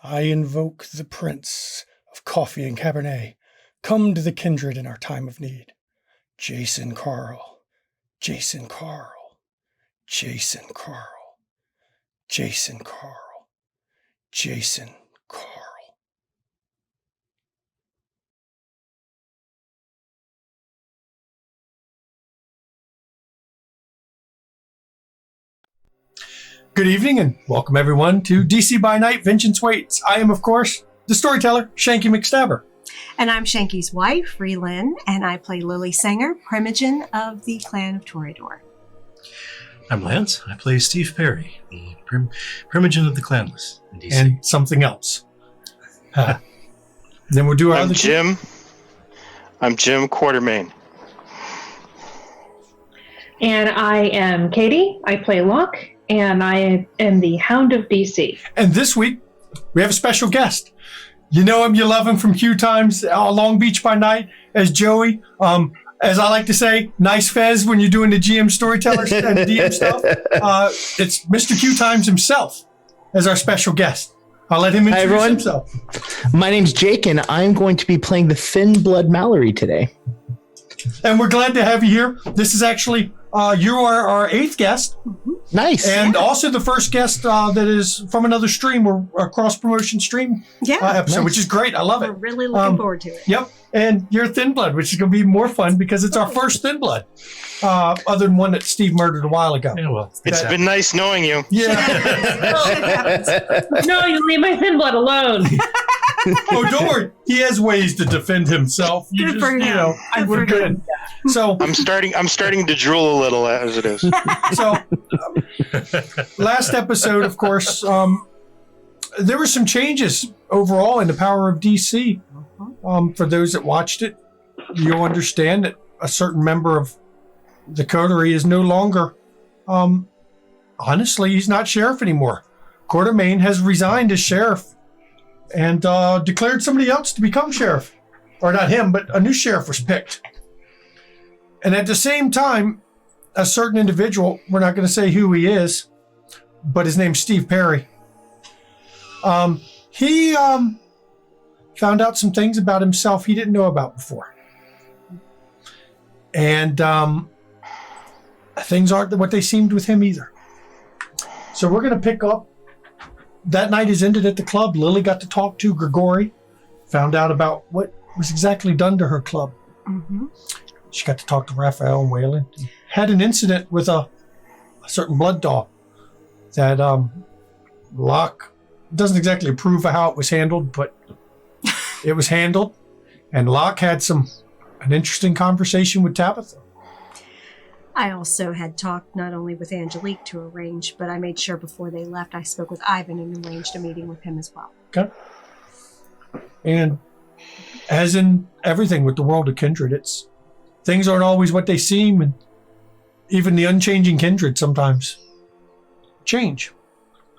I invoke the Prince of Coffee and Cabernet. Come to the kindred in our time of need. Jason Carl, Jason Carl, Jason Carl, Jason Carl, Jason Carl. Good evening and welcome everyone to DC by Night, Vengeance Waits. I am, of course, the storyteller, Shanky McStabber. And I'm Shanky's wife, Ree-Lynn, and I play Lily Sanger, Primogen of the Clan of Toreador. I'm Lance. I play Steve Perry, the Primogen of the Clanless in DC. And something else. Then we'll do our I'm other Jim. I'm Jim Quartermain. And I am Katie. I play Locke, and I am the Hound of DC. And this week, we have a special guest. You know him, you love him from Q Times, Long Beach by Night, as Joey. As I like to say, nice fez when you're doing the GM storytellers and DM stuff. It's Mr. Q Times himself as our special guest. I'll let him introduce himself. My name's Jake, and I'm going to be playing the Thin Blood Mallory today. And we're glad to have you here. This is actually, you are our 8th guest. Nice. And also the first guest that is from another stream, or a cross-promotion stream episode, nice. Which is great. I love it. We're really looking forward to it. Yep. And you're Thin Blood, which is going to be more fun because it's our first Thin Blood, other than one that Steve murdered a while ago. Yeah, well, It's been nice knowing you. Yeah. No, you leave my Thin Blood alone. Oh, don't worry. He has ways to defend himself. Good for him. We're good. So, I'm starting to drool a little as it is. Last episode, of course, there were some changes overall in the power of DC. For those that watched it, you'll understand that a certain member of the Coterie is no longer, honestly, he's not sheriff anymore. Quartermain has resigned as sheriff and declared somebody else to become sheriff. Or not him, but a new sheriff was picked. And at the same time, a certain individual, we're not going to say who he is, but his name's Steve Perry. He found out some things about himself he didn't know about before. And things aren't what they seemed with him either. So we're going to pick up. That night is ended at the club. Lily got to talk to Grigori, found out about what was exactly done to her club. She got to talk to Raphael and Waylon. Had an incident with a certain blood dog that Locke doesn't exactly approve of how it was handled, but it was handled. And Locke had an interesting conversation with Tabitha. I also had talked not only with Angelique to arrange, but I made sure before they left, I spoke with Ivan and arranged a meeting with him as well. Okay. And as in everything with the world of Kindred, things aren't always what they seem, and even the unchanging Kindred sometimes change,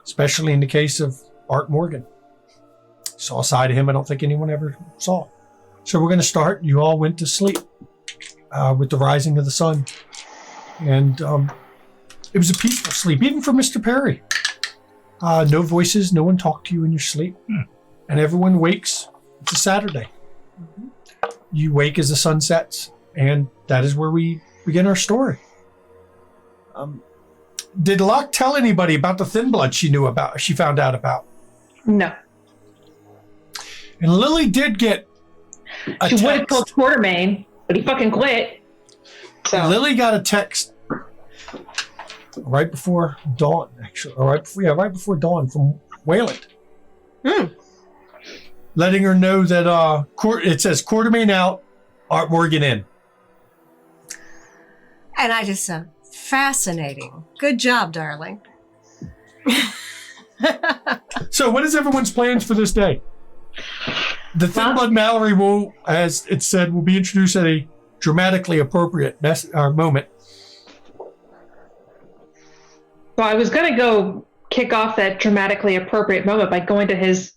especially in the case of Art Morgan. Saw a side of him I don't think anyone ever saw. So we're going to start. You all went to sleep with the rising of the sun. And it was a peaceful sleep, even for Mr. Perry. No voices, no one talked to you in your sleep. And everyone wakes. It's a Saturday. You wake as the sun sets. And that is where we begin our story. Did Locke tell anybody about the Thin Blood she found out about? No. And Lily did get a She would have text. told Quartermain, but he fucking quit. So Lily got a text right before dawn, actually. Or right before dawn from Wayland. Letting her know that it says Quartermain out, Art Morgan in. And I just said, fascinating. Good job, darling. So what is everyone's plans for this day? The Thin Blood Mallory will, as it said, will be introduced at a dramatically appropriate moment. So I was going to go kick off that dramatically appropriate moment by going to his,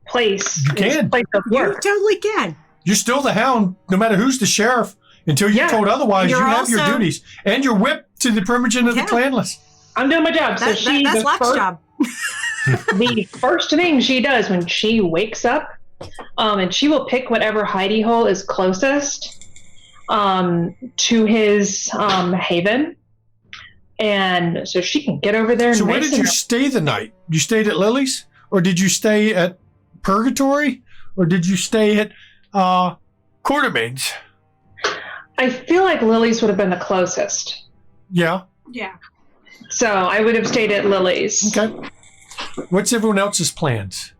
place. You can. His place of You work. totally can. You're still the Hound, no matter who's the sheriff. Until you're told otherwise, you You're have your also- duties. And you're whipped to the Primogen of the Clanless. I'm doing my job. So That's the Locke's first, job. the first thing she does when she wakes up, and she will pick whatever hidey hole is closest to his haven, and so she can get over there. So where did you stay the night? You stayed at Lily's, or did you stay at Purgatory, or did you stay at Quartermain's? I feel like Lily's would have been the closest. Yeah. Yeah. So I would have stayed at Lily's. Okay. What's everyone else's plans?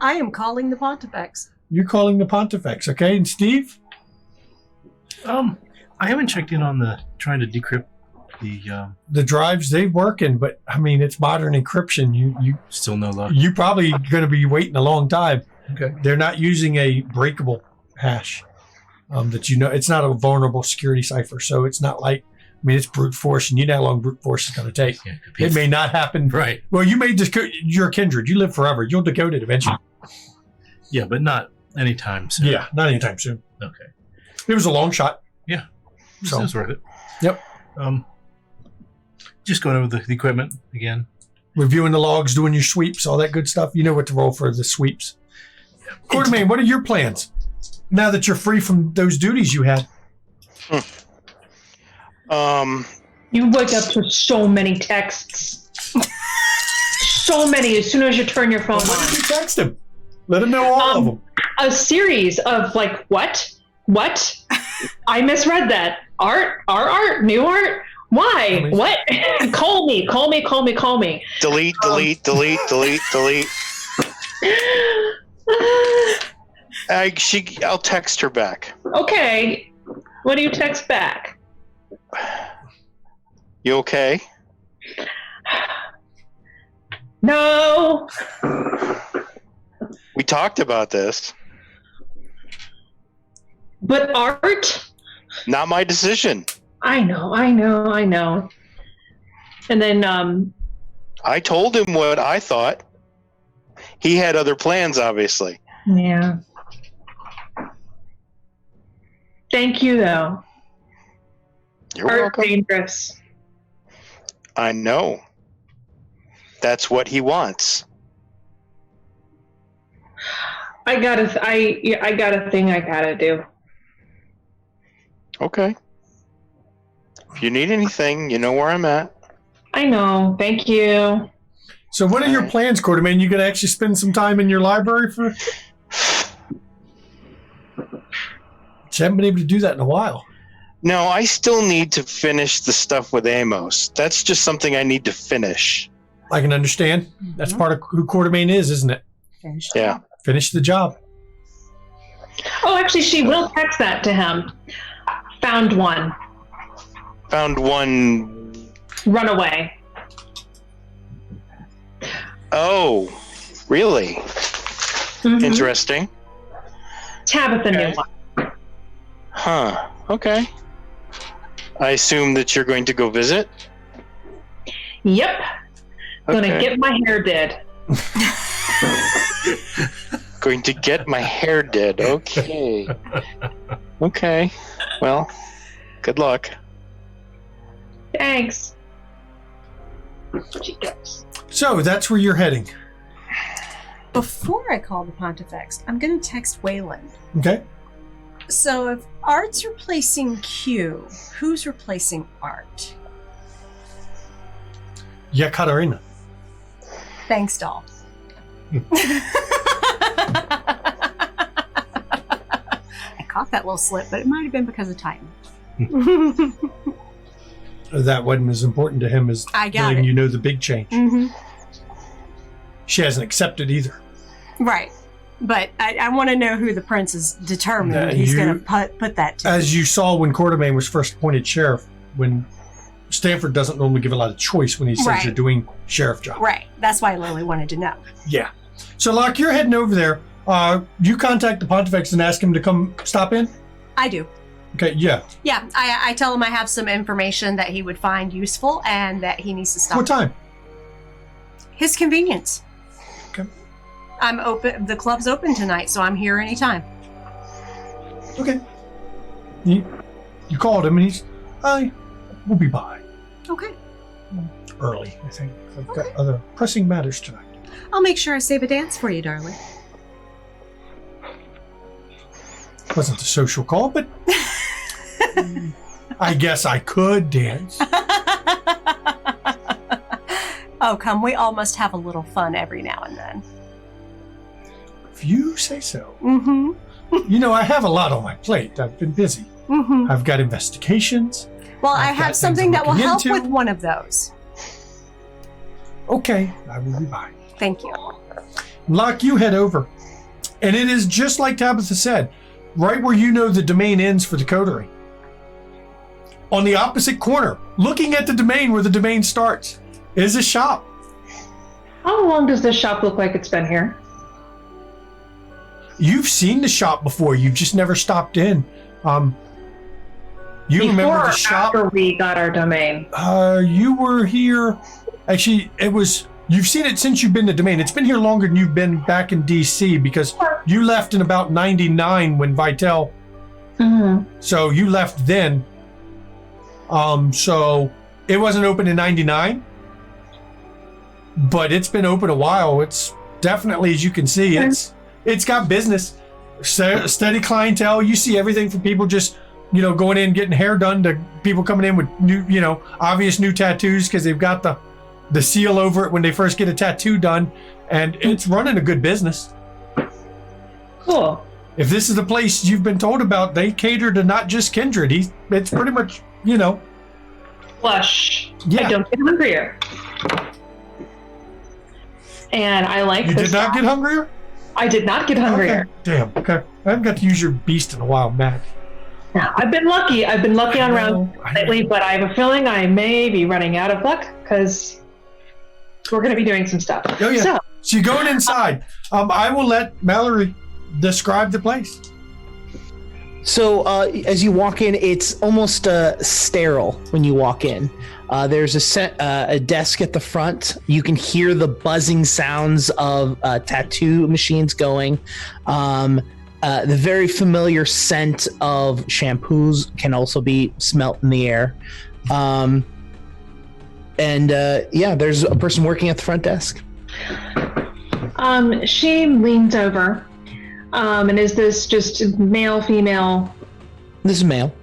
I am calling the Pontifex. You're calling the Pontifex, okay? And Steve? I haven't checked in on trying to decrypt The drives, they working, but I mean, it's modern encryption. You still no luck. You probably going to be waiting a long time. Okay. They're not using a breakable hash. That it's not a vulnerable security cipher, so it's not like, I mean, it's brute force, and you know how long brute force is going to take. Yeah, it may not happen. Right. Well, you made this. You're a kindred. You live forever. You'll decode it eventually. Yeah, but not anytime soon. Yeah, not anytime soon. Okay. It was a long shot. Yeah. So Sounds worth it. Yep. Just going over the equipment again. Reviewing the logs, doing your sweeps, all that good stuff. You know what to roll for the sweeps. Quartermain, what are your plans now that you're free from those duties you had? You wake up to so many texts. So many as soon as you turn your phone Why on. did you text him? Let him know all of them. A series of like, what? I misread that. Art? New art? Why? What? Call me. Delete. I'll text her back. Okay. What do you text back? You okay? No. We talked about this. But art? Not my decision. I know. And then, I told him what I thought. He had other plans, obviously. yeah. Thank you, though. You're Art welcome. dangerous. I know. That's what he wants. I got a thing I gotta do. Okay. If you need anything, you know where I'm at. I know. Thank you. So what are your plans, Quartermain? You going to actually spend some time in your library for... You haven't been able to do that in a while. No, I still need to finish the stuff with Amos. That's just something I need to finish. I can understand. That's part of who Quartermain is, isn't it? Finish. Yeah. Finish the job. Oh, actually, she will text that to him. Found one. Found one. Runaway. Oh, really? Mhm. Interesting. Tabitha Okay. knew one. Huh. Okay. I assume that you're going to go visit? Yep. Gonna Okay. get my hair did. Going to get my hair did. Okay. Okay. Well, good luck. Thanks. She goes. So that's where you're heading. Before I call the Pontifex, I'm going to text Wayland. Okay? So if Art's replacing Q, who's replacing Art? Yeah, Katarina. Thanks, doll. I caught that little slip, but it might have been because of Titan. That wasn't as important to him as I got letting it. you know the big change. Mm-hmm. She hasn't accepted either. Right. But I want to know who the prince is determined he's going to put that to. As you saw when Quartermain was first appointed sheriff, when Stanford doesn't normally give a lot of choice when he says Right. you're doing sheriff job. Right. That's why Lily wanted to know. Yeah. So, Locke, you're heading over there. You contact the Pontifex and ask him to come stop in? I do. Okay, yeah. Yeah. I tell him I have some information that he would find useful and that he needs to stop. What time? His convenience. Okay. I'm open. The club's open tonight, so I'm here anytime. Okay. You called him and he's, we'll be by. Okay. early, I think. I've got other pressing matters tonight. I'll make sure I save a dance for you, darling. Wasn't a social call, but I guess I could dance. Oh, come. We all must have a little fun every now and then. If you say so. Mm-hmm. You know, I have a lot on my plate. I've been busy. Mm-hmm. I've got investigations. Well, I I've got have things something I'm that will looking help into. with one of those. Okay, I will be by. Thank you. Locke, you head over. And it is just like Tabitha said, right where you know the domain ends for the Coterie. On the opposite corner, looking at the domain where the domain starts, is a shop. How long does this shop look like it's been here? You've seen the shop before, you've just never stopped in. You Before remember or the shop? after we got our domain? You were here. Actually, you've seen it since you've been to domain. It's been here longer than you've been back in DC because you left in about 99 when Vitel. Mm-hmm. So you left then. So it wasn't open in 99, but it's been open a while. It's definitely, as you can see, it's got business, steady clientele. You see everything from people just, going in, getting hair done to people coming in with new, obvious new tattoos because they've got the seal over it when they first get a tattoo done, and it's running a good business. Cool. If this is the place you've been told about, they cater to not just Kindred. It's pretty much, Flush. Yeah. I don't get hungrier. And I like You this did not shop. get hungrier? I did not get hungrier. Okay. Damn. Okay. I haven't got to use your beast in a while, Matt. I've been lucky. I've been lucky on rounds I know. lately, but I have a feeling I may be running out of luck because we're going to be doing some stuff. Oh, yeah. So, So you're going inside. I will let Mallory describe the place. So as you walk in, it's almost sterile when you walk in. There's a desk at the front. You can hear the buzzing sounds of tattoo machines going. The very familiar scent of shampoos can also be smelt in the air. There's a person working at the front desk. she leans over. And is this just male, female? This is male.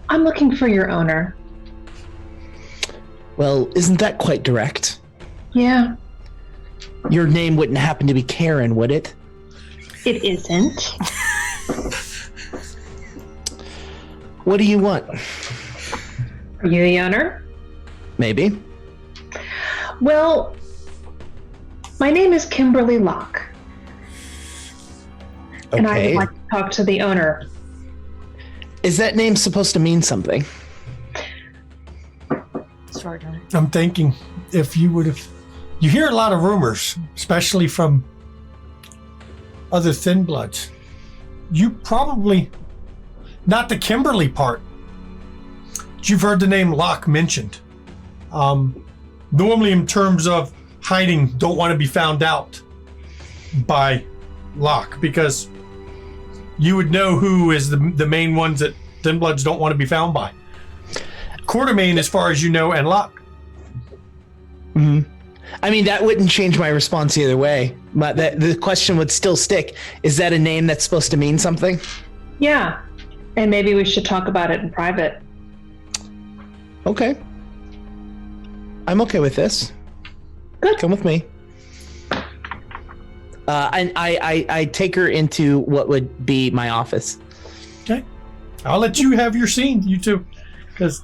I'm looking for your owner. Well, isn't that quite direct? Yeah, Your name wouldn't happen to be Karen, would it? it isn't. What do you want? Are you the owner? Maybe. Well, my name is Kimberly Locke, and I would Okay. like to talk to the owner. Is that name supposed to mean something? Sort of. I'm thinking if you would have. You hear a lot of rumors, especially from other Thin Bloods. You probably. Not the Kimberly part. But you've heard the name Locke mentioned. Normally, in terms of hiding, don't want to be found out by Locke because you would know who is the main ones that Thin Bloods don't want to be found by. Quartermain, as far as you know, and Locke. Hmm. I mean, that wouldn't change my response either way. But the question would still stick. Is that a name that's supposed to mean something? Yeah, and maybe we should talk about it in private. Okay. I'm okay with this. Good. Come with me. And I take her into what would be my office. Okay. I'll let you have your scene, you two. Because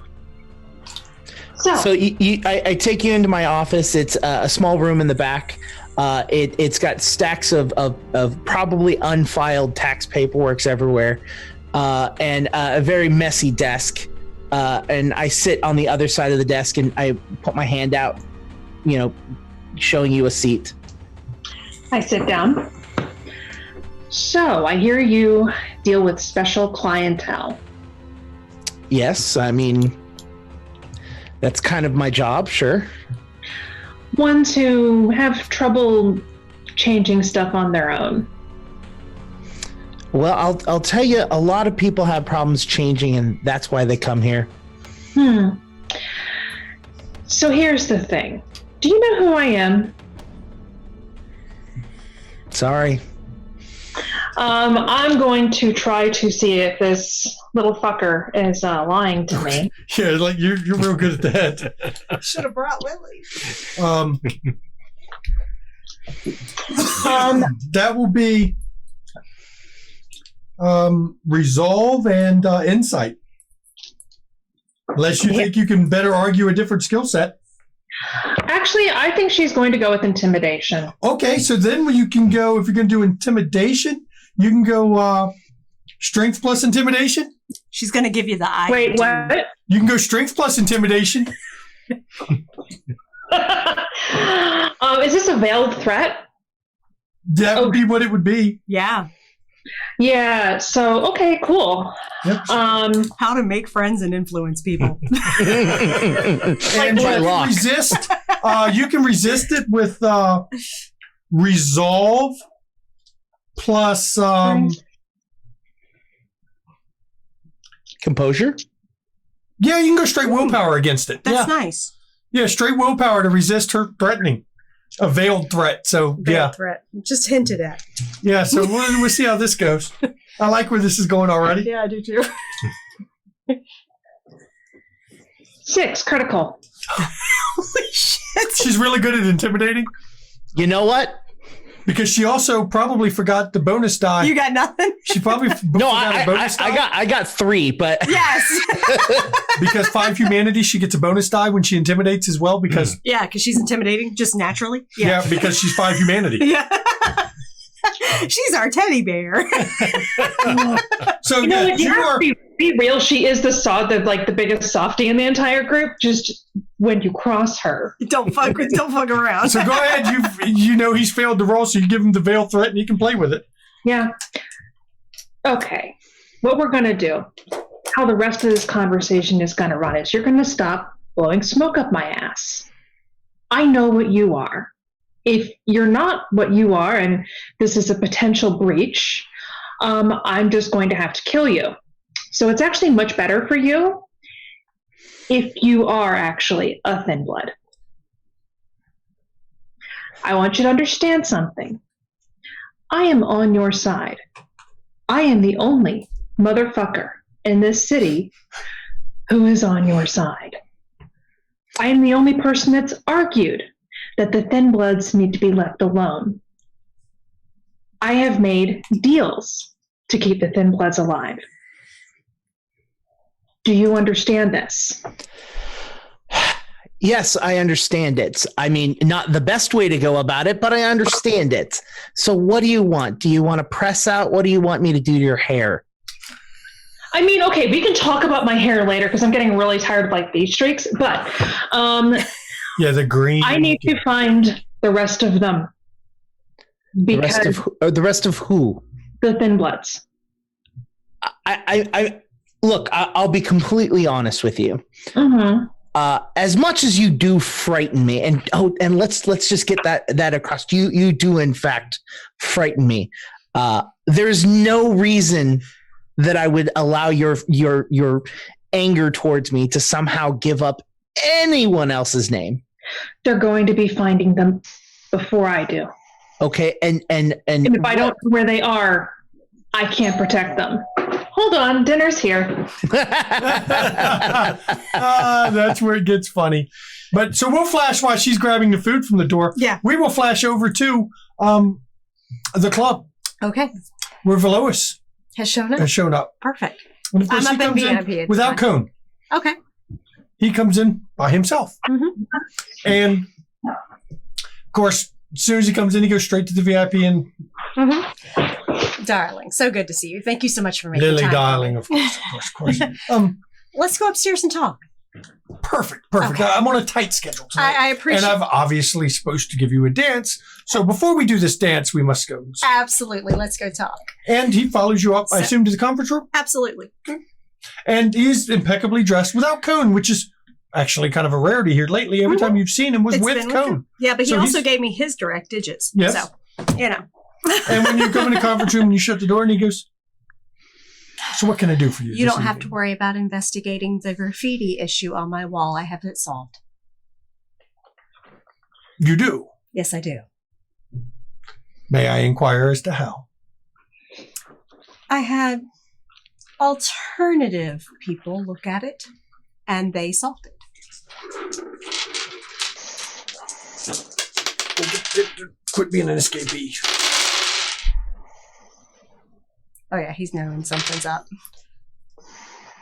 So I take you into my office. It's a small room in the back. It's got stacks of probably unfiled tax paperwork everywhere, and a very messy desk. And I sit on the other side of the desk and I put my hand out, showing you a seat. I sit down. So I hear you deal with special clientele. Yes, I mean, that's kind of my job, sure. Ones who have trouble changing stuff on their own. Well, I'll tell you, a lot of people have problems changing, and that's why they come here. So here's the thing. Do you know who I am? Sorry. I'm going to try to see if this little fucker is lying to me. Yeah, like you're real good at that. Should have brought Lily. That will be resolve and insight. Unless you think you can better argue a different skill set. Actually, I think she's going to go with intimidation. Okay, so then you can go, if you're going to do intimidation, you can go strength plus intimidation. She's going to give you the eye. Wait, what? You can go strength plus intimidation. Is this a veiled threat? That would be what it would be. Yeah. Yeah, so, okay, cool. Yep. How to make friends and influence people. And you can resist. You can resist it with resolve plus Composure? Yeah, you can go straight willpower against it. That's yeah. nice. Yeah, straight willpower to resist her threatening. A veiled threat. So Veiled threat. Just hinted at. Yeah, so we'll see how this goes. I like where this is going already. Yeah, I do too. 6, critical. Holy shit. She's really good at intimidating. You know what? Because she also probably forgot the bonus die. You got nothing? She probably forgot a bonus die. I got 3, but Yes. Because 5 humanity, she gets a bonus die when she intimidates as well. Because Yeah, because she's intimidating just naturally. yeah, because she's 5 humanity. Yeah. She's our teddy bear. So You know, yeah, if you have to be real, she is the biggest softie in the entire group. Just when you cross her. Don't fuck around. So go ahead. You know he's failed the roll, so you give him the veil threat, and he can play with it. Yeah. Okay. What we're going to do, how the rest of this conversation is going to run is you're going to stop blowing smoke up my ass. I know what you are. If you're not what you are, and this is a potential breach, I'm just going to have to kill you. So it's actually much better for you if you are actually a thin blood. I want you to understand something. I am on your side. I am the only motherfucker in this city who is on your side. I am the only person that's argued that the thin bloods need to be left alone. I have made deals to keep the thin bloods alive. Do you understand this? yes, I understand it. I mean, not the best way to go about it, but I understand it. So what do you want? Do you want to press out? What do you want me to do to your hair? I mean, okay, we can talk about my hair later because I'm getting really tired of like these streaks, but yeah, the green. I need to find the rest of them. The rest of who? The thin bloods. I look, I'll be completely honest with you. Mm-hmm. As much as you do frighten me, and let's just get that across. You do in fact frighten me. There's no reason that I would allow your anger towards me to somehow give up anyone else's name. They're going to be finding them before I do. Okay, and if I don't know where they are, I can't protect them. Hold on, dinner's here. That's where it gets funny. But so we'll flash while she's grabbing the food from the door. Yeah. We will flash over to the club Okay. where Velois Has shown up. has shown up. Perfect. And of course, I'm he up in comes in VIP, it's without fine. Cone. Okay. He comes in by himself. Mm-hmm. And of course, as soon as he comes in, he goes straight to the VIP and Mm-hmm. Darling, so good to see you. Thank you so much for making Lily time. darling, of course. Let's go upstairs and talk. Perfect. Okay. I'm on a tight schedule tonight. I appreciate And I'm obviously supposed to give you a dance. So before we do this dance, we must go. Absolutely. Let's go talk. And he follows you up, I assume, to the conference room. Absolutely. And he's impeccably dressed without Cone, which is actually kind of a rarity here lately. Every time you've seen him was It's with been Cone. him. Yeah, but he So also he's- gave me his direct digits. Yes. So, you know. And when you come in the conference room and you shut the door and he goes, so what can I do for you? You this don't have to evening?" worry about investigating the graffiti issue on my wall. I have it solved. You do? Yes, I do. May I inquire as to how? I had alternative people look at it, and they solved it. Quit being an escapee. Oh yeah, he's knowing something's up.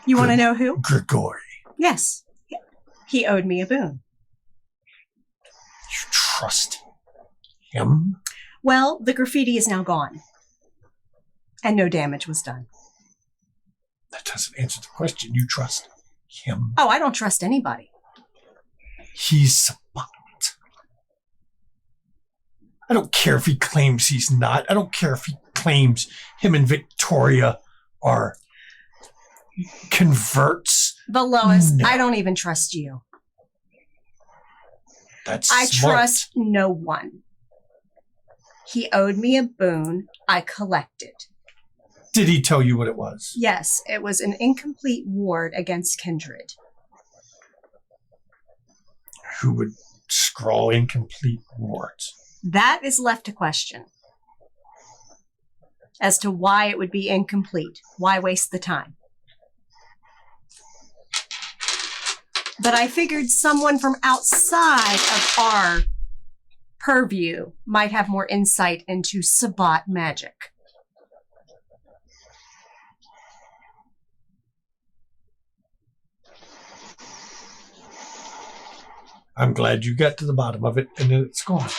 You want to know who? Grigori. Yes. He owed me a boon. You trust him? Well, the graffiti is now gone. And no damage was done. That doesn't answer the question. You trust him? Oh, I don't trust anybody. He's Sabbat. I don't care if he claims he's not. I don't care if he claims him and Victoria are converts. But Lois, No. I don't even trust you. That's I smart. trust no one. He owed me a boon. I collected. Did he tell you what it was? Yes, it was an incomplete ward against kindred. Who would scrawl incomplete words? That is left to question. As to why it would be incomplete. Why waste the time? But I figured someone from outside of our purview might have more insight into Sabbat magic. I'm glad you got to the bottom of it and then it's gone.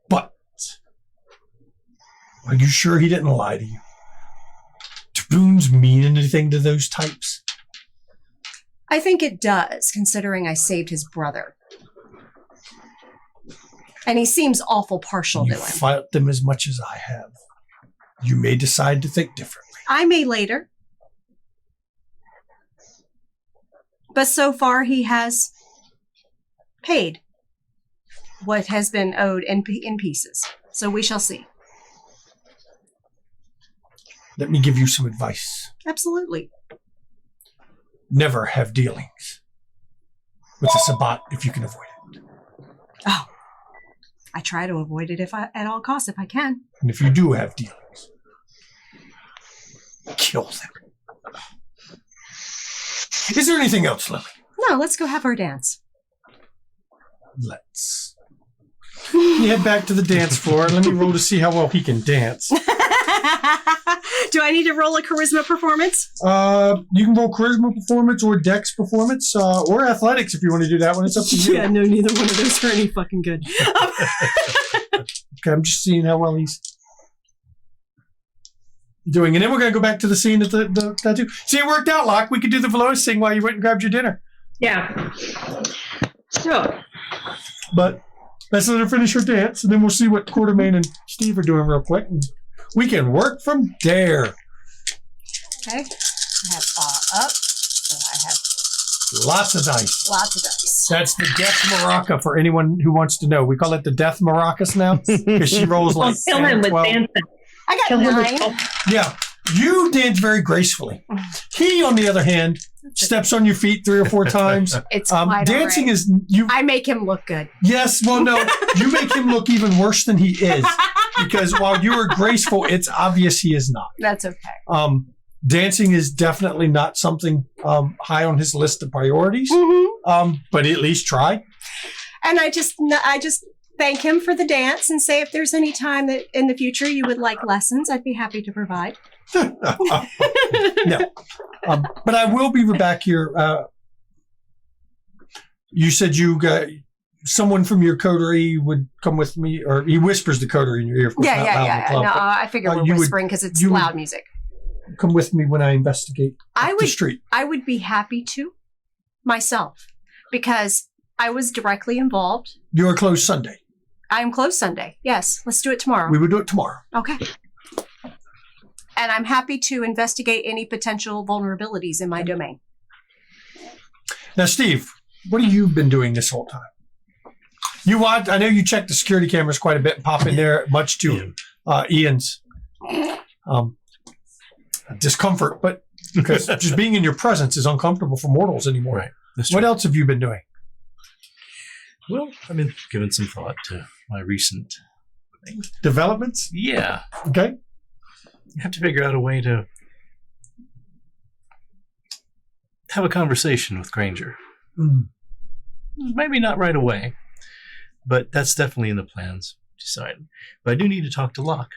But are you sure he didn't lie to you? Do boons mean anything to those types? I think it does, considering I saved his brother. And he seems awful partial You to him. fought them as much as I have. You may decide to think differently. I may later. But so far he has paid what has been owed in pieces. So we shall see. Let me give you some advice. Absolutely. Never have dealings with a Sabbat if you can avoid it. Oh, I try to avoid it at all costs if I can. And if you do have dealings, kill them. Is there anything else, Lily? No, let's go have our dance. Let's. You head back to the dance floor. Let me roll to see how well he can dance. Do I need to roll a charisma performance? You can roll charisma performance or dex performance or athletics if you want to do that one. It's up to you. Yeah, no, neither one of those are any fucking good. Okay, I'm just seeing how well he's doing. And then we're going to go back to the scene at the tattoo. See, it worked out, Locke. We could do the Veloz thing while you went and grabbed your dinner. Yeah. So, But let's let her finish her dance, and then we'll see what Quartermain and Steve are doing real quick. And we can work from there. Okay. I have up. So I have Lots of dice. lots of dice. That's the death maraca for anyone who wants to know. We call it the death maracas now because she rolls like kill 10 or him with 12. dancing. I got Kill him with 9. dancing. Yeah, you dance very gracefully. He, on the other hand, steps on your feet 3 or 4 times. It's quite Dancing all right. is you. I make him look good. Yes, well, no, you make him look even worse than he is because while you are graceful, it's obvious he is not. That's okay. Dancing is definitely not something high on his list of priorities, but at least try. And I just thank him for the dance and say if there's any time that in the future you would like lessons, I'd be happy to provide. No, but I will be back here. You said you got someone from your coterie would come with me, or he whispers the coterie in your ear. Of course, not loud in the Yeah. club, No, but I figure we're you would- whispering because it's you would- loud music. come with me when I investigate the street. I would be happy to myself because I was directly involved. You are closed Sunday. I am closed Sunday. Yes, let's do it tomorrow. We will do it tomorrow. Okay. And I'm happy to investigate any potential vulnerabilities in my domain. Now, Steve, what have you been doing this whole time? You watch. I know you check the security cameras quite a bit and pop in there, much to Ian's discomfort, but because just being in your presence is uncomfortable for mortals anymore. Right. That's What true. else have you been doing? Well, I've been giving some thought to my recent developments. Yeah. Okay. You have to figure out a way to have a conversation with Granger. Maybe not right away, but that's definitely in the plans. Decided. But I do need to talk to Locke.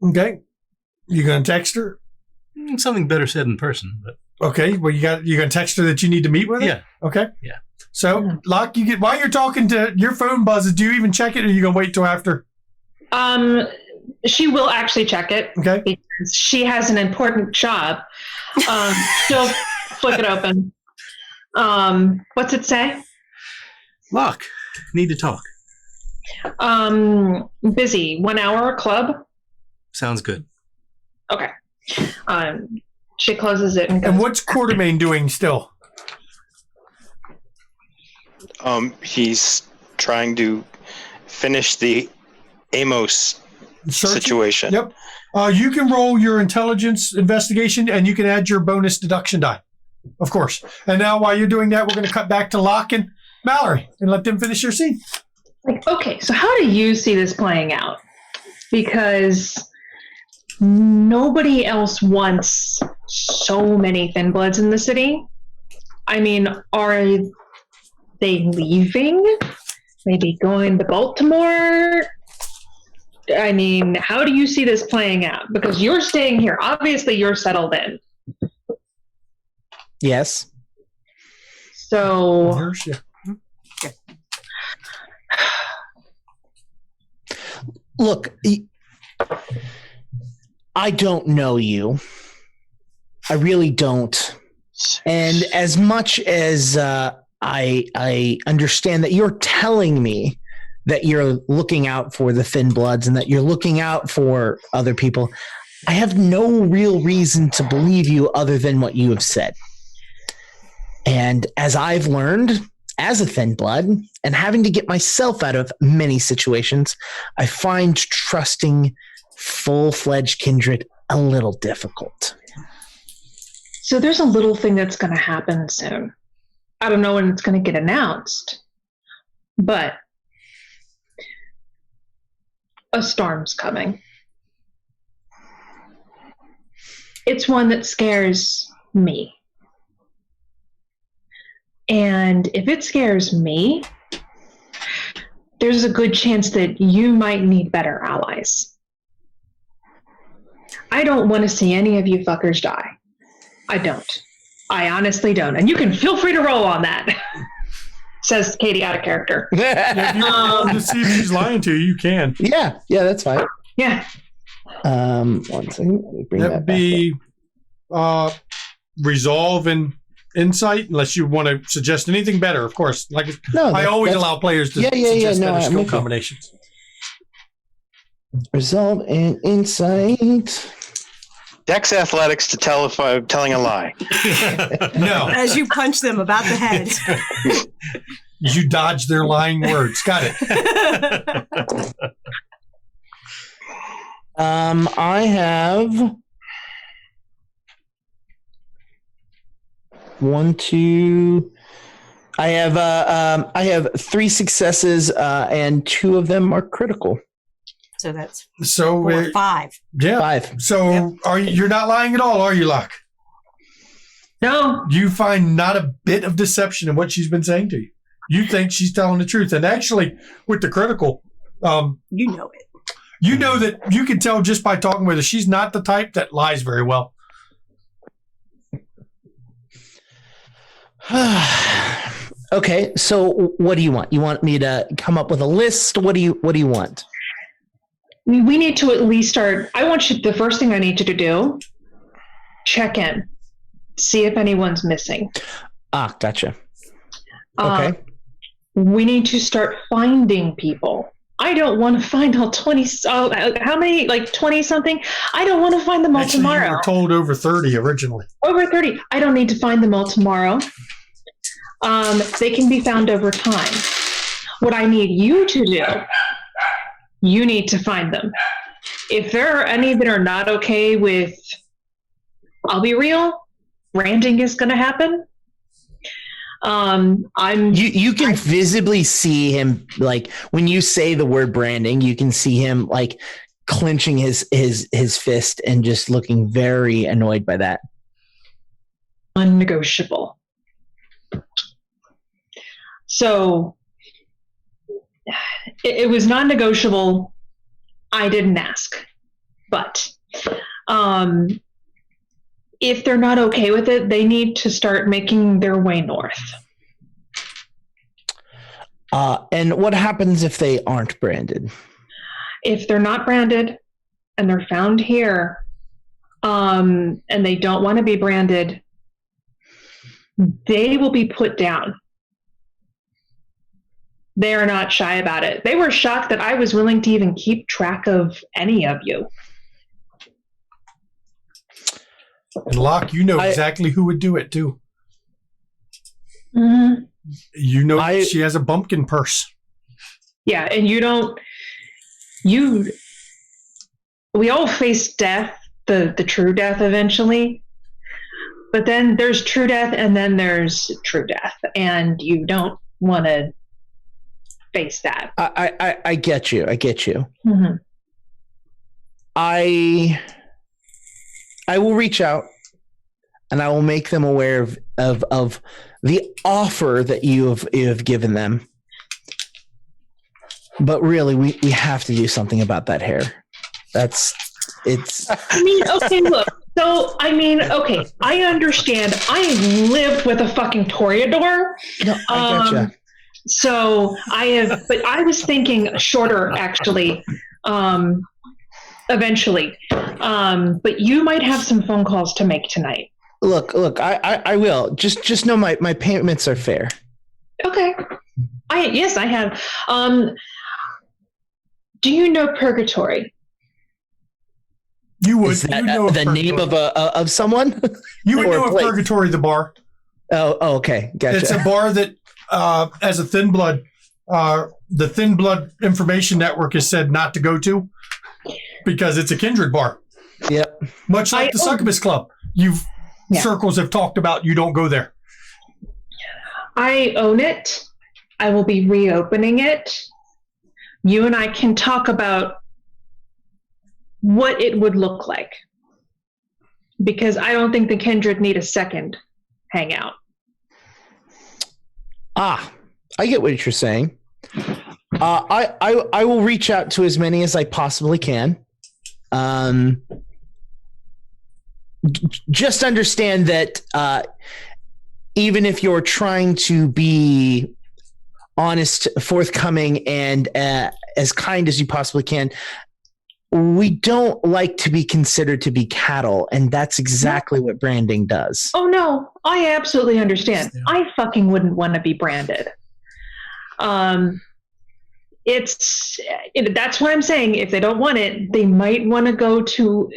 Okay. You gonna text her? Something better said in person, but okay. Well, you gonna text her that you need to meet with her? Yeah. Okay. Yeah. So, Locke, while you're talking to your phone buzzes, do you even check it, or are you gonna wait till after? She will actually check it. Okay. Because she has an important job. She'll flick it open. What's it say? Locke, need to talk. Busy. 1 hour club. Sounds good. Okay. She closes it and goes, And what's Quartermain doing still? He's trying to finish the Amos Searching? situation. Yep. You can roll your intelligence investigation, and you can add your bonus deduction die, of course. And now, while you're doing that, we're going to cut back to Locke and Mallory and let them finish their scene. like, okay, so how do you see this playing out? Because nobody else wants so many Thin Bloods in the city. I mean, are they leaving? Maybe going to Baltimore? I mean, how do you see this playing out? Because you're staying here. Obviously, you're settled in. Yes. So, look, I don't know you. I really don't. And as much as I understand that you're telling me that you're looking out for the Thin Bloods and that you're looking out for other people, I have no real reason to believe you other than what you have said. And as I've learned as a Thin Blood and having to get myself out of many situations, I find trusting full-fledged kindred a little difficult. so there's a little thing that's going to happen soon. I don't know when it's going to get announced, but a storm's coming. It's one that scares me. And if it scares me, there's a good chance that you might need better allies. I don't want to see any of you fuckers die. I don't. I honestly don't. And you can feel free to roll on that, says Katie out of character. If you want to see if she's lying to you, you can. Yeah, that's fine. Yeah. 1 second. Let me bring That that would be resolve and insight, unless you want to suggest anything better, of course. Like I always allow players to suggest better skill combinations. Resolve and insight. Dex athletics to tell if I'm telling a lie. No. As you punch them about the head. You dodge their lying words. Got it. I have 1, 2. I have 3 successes, and 2 of them are critical. So that's So 4, 5. Yeah. 5. So you're not lying at all, are you, Locke? No. You find not a bit of deception in what she's been saying to you. You think she's telling the truth. And actually, with the critical, You know it. you know that you can tell just by talking with her. She's not the type that lies very well. Okay, so what do you want? You want me to come up with a list? What do you want? We need to at least start. I want you, the first thing I need you to do, check in, see if anyone's missing. Ah, gotcha. Okay. We need to start finding people. I don't want to find all 20, how many, like 20 something? I don't want to find them all Actually, tomorrow. you were told over 30 originally. Over 30. I don't need to find them all tomorrow. They can be found over time. What I need you to do, you need to find them. If there are any that are not okay with, I'll be real, ranting is going to happen. You can visibly see him, like when you say the word branding, you can see him like clenching his fist and just looking very annoyed by that. Unnegotiable. So it was non-negotiable. I didn't ask, but if they're not okay with it, they need to start making their way north. And what happens if they aren't branded? If they're not branded and they're found here, and they don't want to be branded, they will be put down. They are not shy about it. They were shocked that I was willing to even keep track of any of you. And Locke, you know exactly who would do it too. Mm-hmm. You know she has a bumpkin purse. Yeah, and we all face death, the true death eventually. But then there's true death and then there's true death. And you don't want to face that. I get you. Mm-hmm. I will reach out and I will make them aware of the offer that you have given them. But really, we have to do something about that hair. Okay, look. So, okay, I understand. I lived with a fucking toreador. No, I gotcha. So but I was thinking shorter, actually, eventually. But you might have some phone calls to make tonight. Look, I will. Just know my payments are fair. Okay. Yes, I have. Do you know Purgatory? You would. Is that the name of someone? You would know of Purgatory, the bar. Oh, okay, gotcha. It's a bar that, as a thin blood, the Thin Blood Information Network has said not to go to because it's a kindred bar. Yep. Much like the Succubus Club. Circles have talked about you don't go there. I own it. I will be reopening it. You and I can talk about what it would look like. Because I don't think the kindred need a second hangout. I get what you're saying. I will reach out to as many as I possibly can. Just understand that even if you're trying to be honest, forthcoming, and as kind as you possibly can, we don't like to be considered to be cattle, and that's exactly what branding does. Oh, no. I absolutely understand. I fucking wouldn't want to be branded. That's why I'm saying if they don't want it, they might want to go to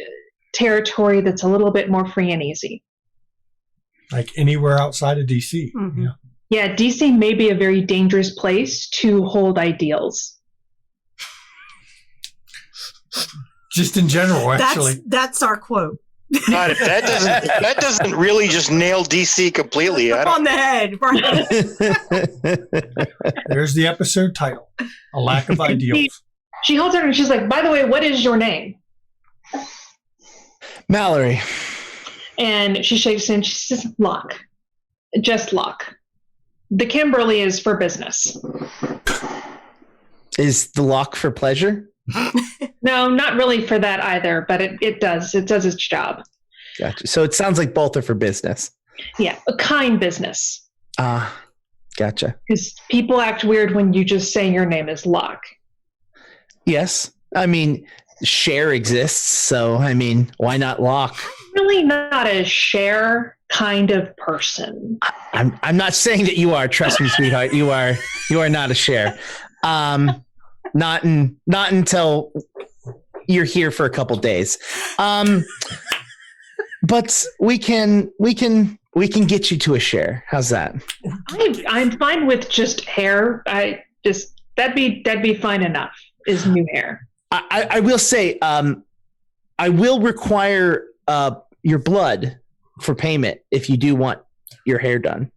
territory that's a little bit more free and easy. Like anywhere outside of DC. Mm-hmm. Yeah, DC may be a very dangerous place to hold ideals. Just in general, actually. That's our quote. God, if that doesn't really just nail DC completely. On the head. Right? There's the episode title. A lack of ideals. She holds her and she's like, by the way, what is your name? Mallory. And she shakes and she says, Locke. Just Locke. The Kimberly is for business. Is the Locke for pleasure? No, not really for that either, but it does. It does its job. Gotcha. So it sounds like both are for business. Yeah, a kind business. Gotcha. Because people act weird when you just say your name is Locke. Yes. I mean, share exists, so I mean, why not Locke? Really not a share kind of person. I'm not saying that you are. Trust me, sweetheart. You are not a share. Not until you're here for a couple days. But we can get you to a share. How's that? I'm fine with just hair. That'd be fine enough. Is new hair. I will say I will require your blood for payment if you do want your hair done.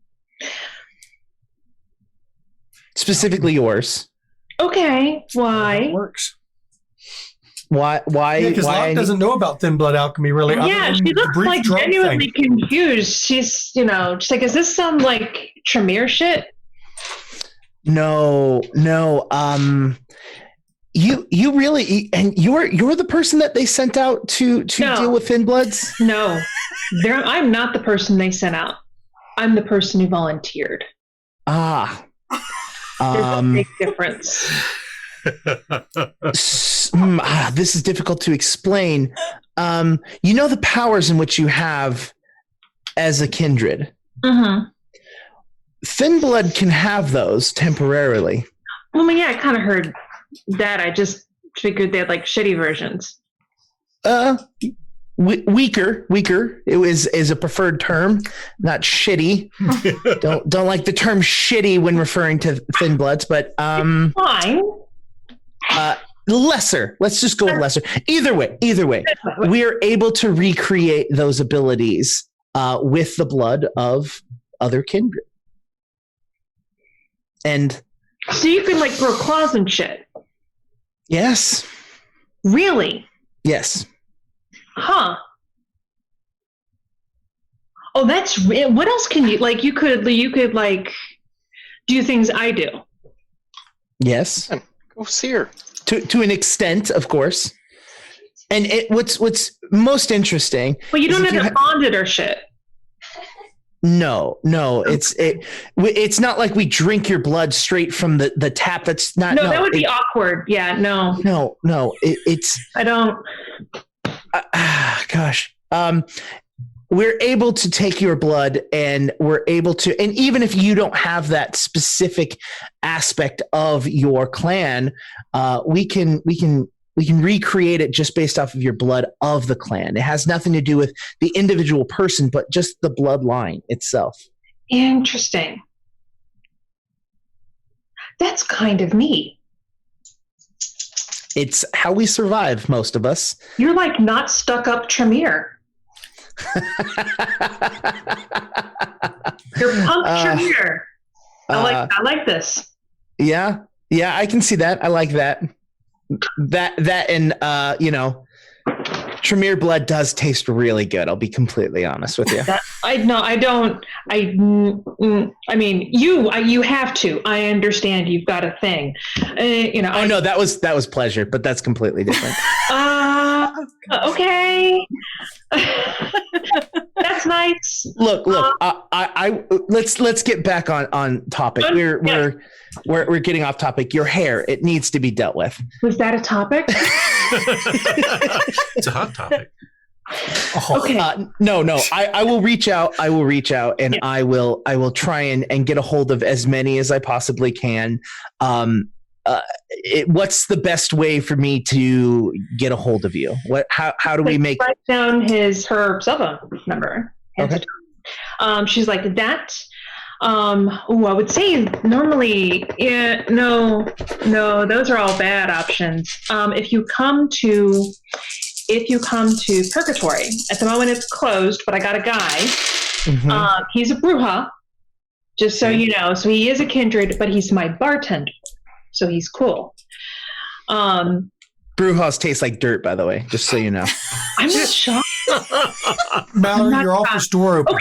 specifically yours. Okay, why? It works. Why? Because Locke doesn't know about thin blood alchemy, really. Yeah, she looks like genuinely confused. She's, she's like, is this some like Tremere shit? No. You really, and you're the person that they sent out to deal with thin bloods? No, I'm not the person they sent out. I'm the person who volunteered. There's a big difference. This is difficult to explain. You know the powers in which you have as a kindred. Mm-hmm. Thin blood can have those temporarily. Well, yeah, I kind of heard that. I just figured they had like shitty versions. Weaker. It is a preferred term, not shitty. don't like the term shitty when referring to thin bloods, but fine. Lesser. Let's just go with lesser. Either way, we are able to recreate those abilities with the blood of other kindred. And so you can like grow claws and shit. Yes. Really? Yes. Huh. Oh, that's real. What else can you like? You could like do things I do. Yes. Go see her. To an extent, of course. And what's most interesting. But you don't have to bond it or shit. No, it's not like we drink your blood straight from the tap. That's not. No, that would be awkward. Yeah, no. It's. I don't. Gosh. We're able to take your blood, and we're able to, and even if you don't have that specific aspect of your clan, we can recreate it just based off of your blood of the clan. It has nothing to do with the individual person, but just the bloodline itself. Interesting. That's kind of neat. It's how we survive, most of us. You're like not stuck up Tremere. You're punk Tremere. I like this. Yeah, I can see that. I like that. That and Tremere blood does taste really good. I'll be completely honest with you. I mean, you have to. I understand you've got a thing. Oh no, that was pleasure, but that's completely different. Okay. That's nice. Look. Let's get back on topic. We're getting off topic. Your hair, it needs to be dealt with. Was that a topic? It's a hot topic. Okay. No. I will reach out. And I will try and get a hold of as many as I possibly can. What's the best way for me to get a hold of you? How do we make? Write down her cell phone number. Okay. She's like that. I would say normally, no, those are all bad options. If you come to Purgatory, at the moment it's closed, but I got a guy. Mm-hmm. He's a Bruja, just so you know. So he is a kindred, but he's my bartender, so he's cool. Brujas taste like dirt, by the way, just so you know. I'm not shocked. Mallory, your office door opens.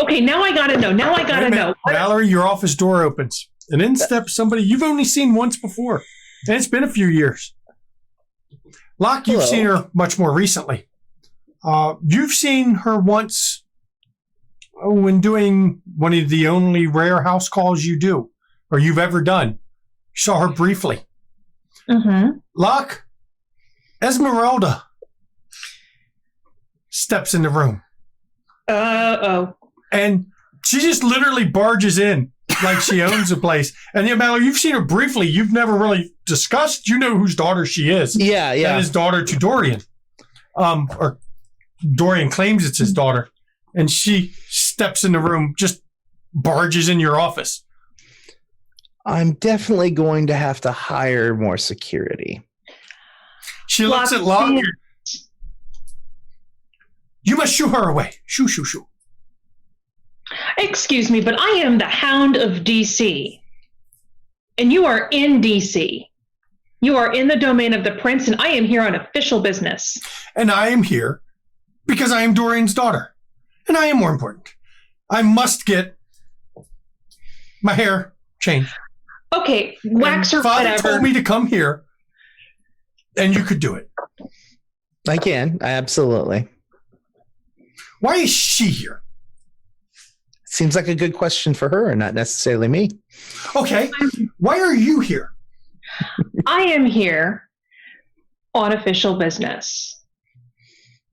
Okay. Now I gotta know. Mallory, your office door opens. And in steps somebody you've only seen once before. And it's been a few years. Locke, you've seen her much more recently. You've seen her once when doing one of the only rare house calls you do, or you've ever done. You saw her briefly. Mm-hmm. Locke, Esmeralda steps in the room. And she just literally barges in like she owns the place. And Mallory, you've seen her briefly. You've never really discussed. You know whose daughter she is. Yeah. That is daughter to Dorian. Or Dorian claims it's his daughter. And she steps in the room, just barges in your office. I'm definitely going to have to hire more security. She looks at Locke. You must shoo her away. Shoo. Excuse me, but I am the Hound of DC. and you are in DC. You are in the domain of the prince, and I am here on official business. And I am here because I am Dorian's daughter. And I am more important. I must get my hair changed. Okay, wax or Father whatever. told me to come here, and you could do it. I can. Absolutely. Why is she here? Seems like a good question for her and not necessarily me. Okay. Why are you here? I am here on official business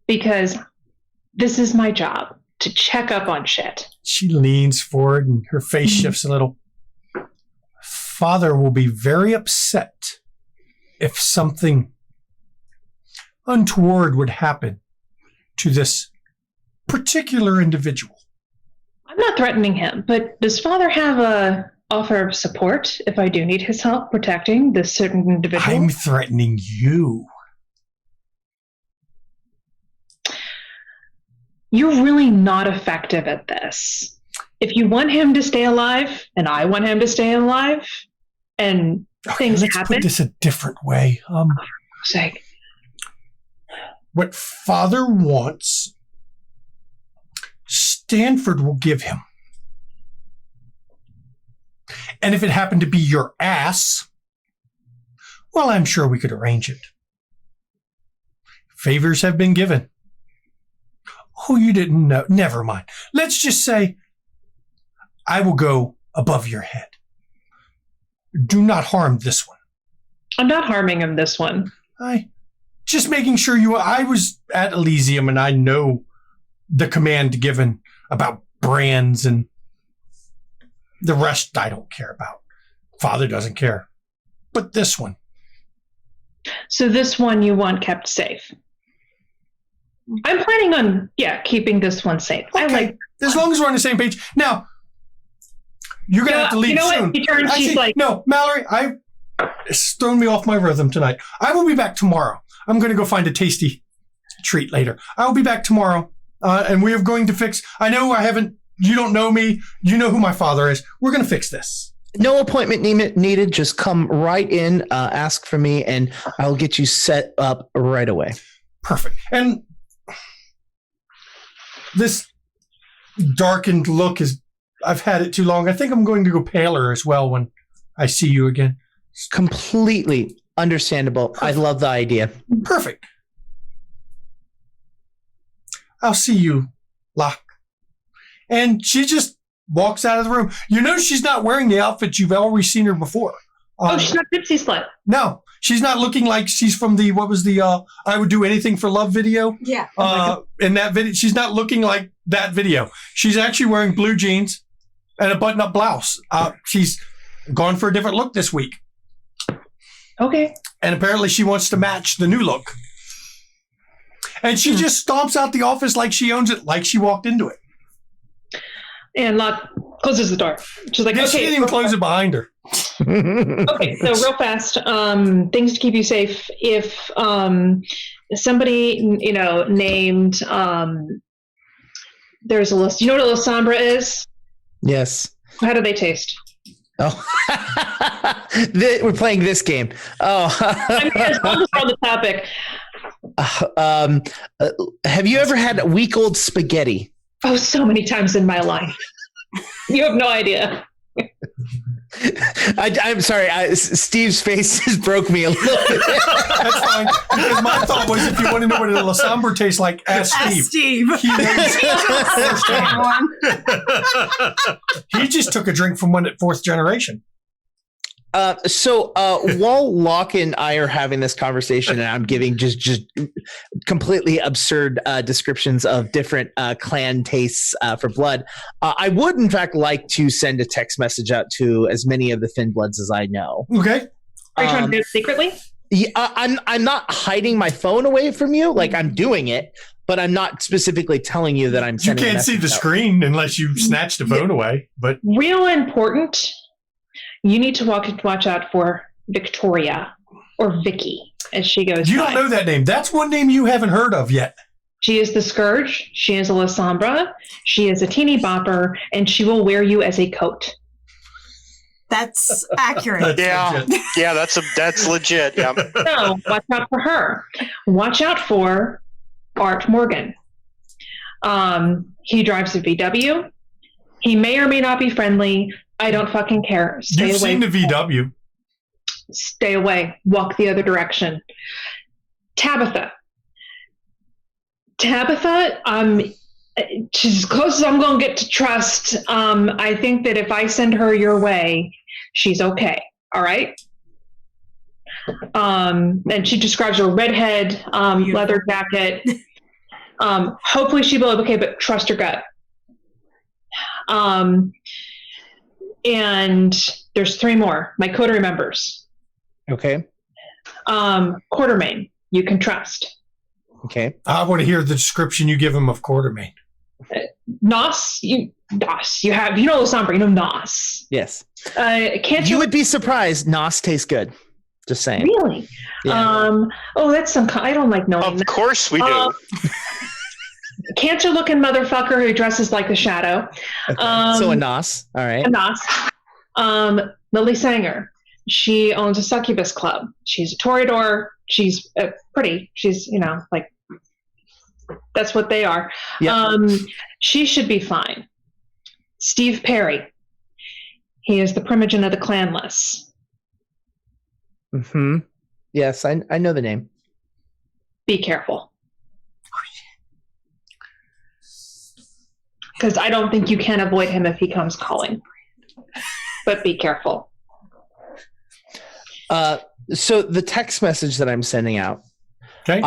because this is my job, to check up on shit. She leans forward and her face shifts a little. Father will be very upset if something untoward would happen to this particular individual. I'm not threatening him, but does Father have a offer of support if I do need his help protecting this certain individual? I'm threatening you. You're really not effective at this. If you want him to stay alive, and I want him to stay alive, and things let's happen. put this a different way. Sake. What Father wants, Stanford will give him. And if it happened to be your ass, well, I'm sure we could arrange it. Favors have been given. Oh, you didn't know. Never mind. Let's just say I will go above your head. Do not harm this one. I'm not harming him this one. Just making sure I was at Elysium and I know the command given about brands and the rest I don't care about. Father doesn't care. But this one. So this one you want kept safe. I'm planning on, keeping this one safe. Okay. As long as we're on the same page. Now, you're going to have to leave soon. What? She turns, she's like... No, Mallory, it's thrown me off my rhythm tonight. I will be back tomorrow. I'm going to go find a tasty treat later. I will be back tomorrow, and we are going to fix... I know you don't know me. You know who my father is. We're going to fix this. No appointment needed. Just come right in, ask for me, and I'll get you set up right away. Perfect. And this darkened look I've had it too long. I think I'm going to go paler as well when I see you again. Completely understandable. I love the idea. Perfect. I'll see you, Locke. And she just walks out of the room. You know she's not wearing the outfit you've already seen her before. she's not Gypsy Slut. No, she's not looking like she's from the I Would Do Anything for Love video. Yeah. In that video, she's not looking like that video. She's actually wearing blue jeans and a button-up blouse. She's gone for a different look this week. Okay. And apparently she wants to match the new look. And she just stomps out the office like she owns it, like she walked into it. And Locke closes the door. She's like, She didn't even close it behind her. Okay, so real fast, things to keep you safe. If somebody, named, there's a list. You know what a Lysambra is? Yes. How do they taste? Oh, we're playing this game. Oh, I mean, as long as we're on the topic. Have you ever had week-old spaghetti? Oh, so many times in my life. You have no idea. I'm sorry. Steve's face just broke me a little bit. That's fine. Because my thought was, if you want to know what a Lysambra tastes like, ask Steve. He knows firsthand. He just took a drink from one at fourth generation. So while Locke and I are having this conversation, and I'm giving just completely absurd descriptions of different clan tastes for blood, I would in fact like to send a text message out to as many of the Thin Bloods as I know. Okay. Are you trying to do it secretly? Yeah, I'm not hiding my phone away from you. Like, I'm doing it, but I'm not specifically telling you that I'm You sending can't see the screen unless you snatch the phone away. But Real important. You need to watch out for Victoria, or Vicky, as she goes. You don't know that name. That's one name you haven't heard of yet. She is the Scourge. She is a Lysambra. She is a teeny bopper, and she will wear you as a coat. That's accurate. Yeah, yeah, that's legit. Yeah. So watch out for her. Watch out for Art Morgan. He drives a VW. He may or may not be friendly. I don't fucking care. Stay You've away. seen the VW. Stay away. Walk the other direction. Tabitha, she's as close as I'm going to get to trust. I think that if I send her your way, she's okay. All right. And she describes her redhead, leather jacket. Hopefully she'll be okay, but trust her gut. And there's 3 more. My coterie members. Okay. Quartermain, you can trust. Okay. I want to hear the description you give him of Quartermain. Nos, you know Lasombra, you know Nos. Yes. Can't You would be surprised. Nos tastes good. Just saying. really? Yeah. That's I don't like knowing Of that. course we do. Cancer-looking motherfucker who dresses like the Shadow. Okay. So a Nos. All right. And Nos. Lily Sanger. She owns a succubus club. She's a toreador. She's pretty. She's, like, that's what they are. Yep. She should be fine. Steve Perry. He is the primogen of the clanless. Mm-hmm. Yes, I know the name. Be careful. Because I don't think you can avoid him if he comes calling. But be careful. So the text message that I'm sending out, Okay.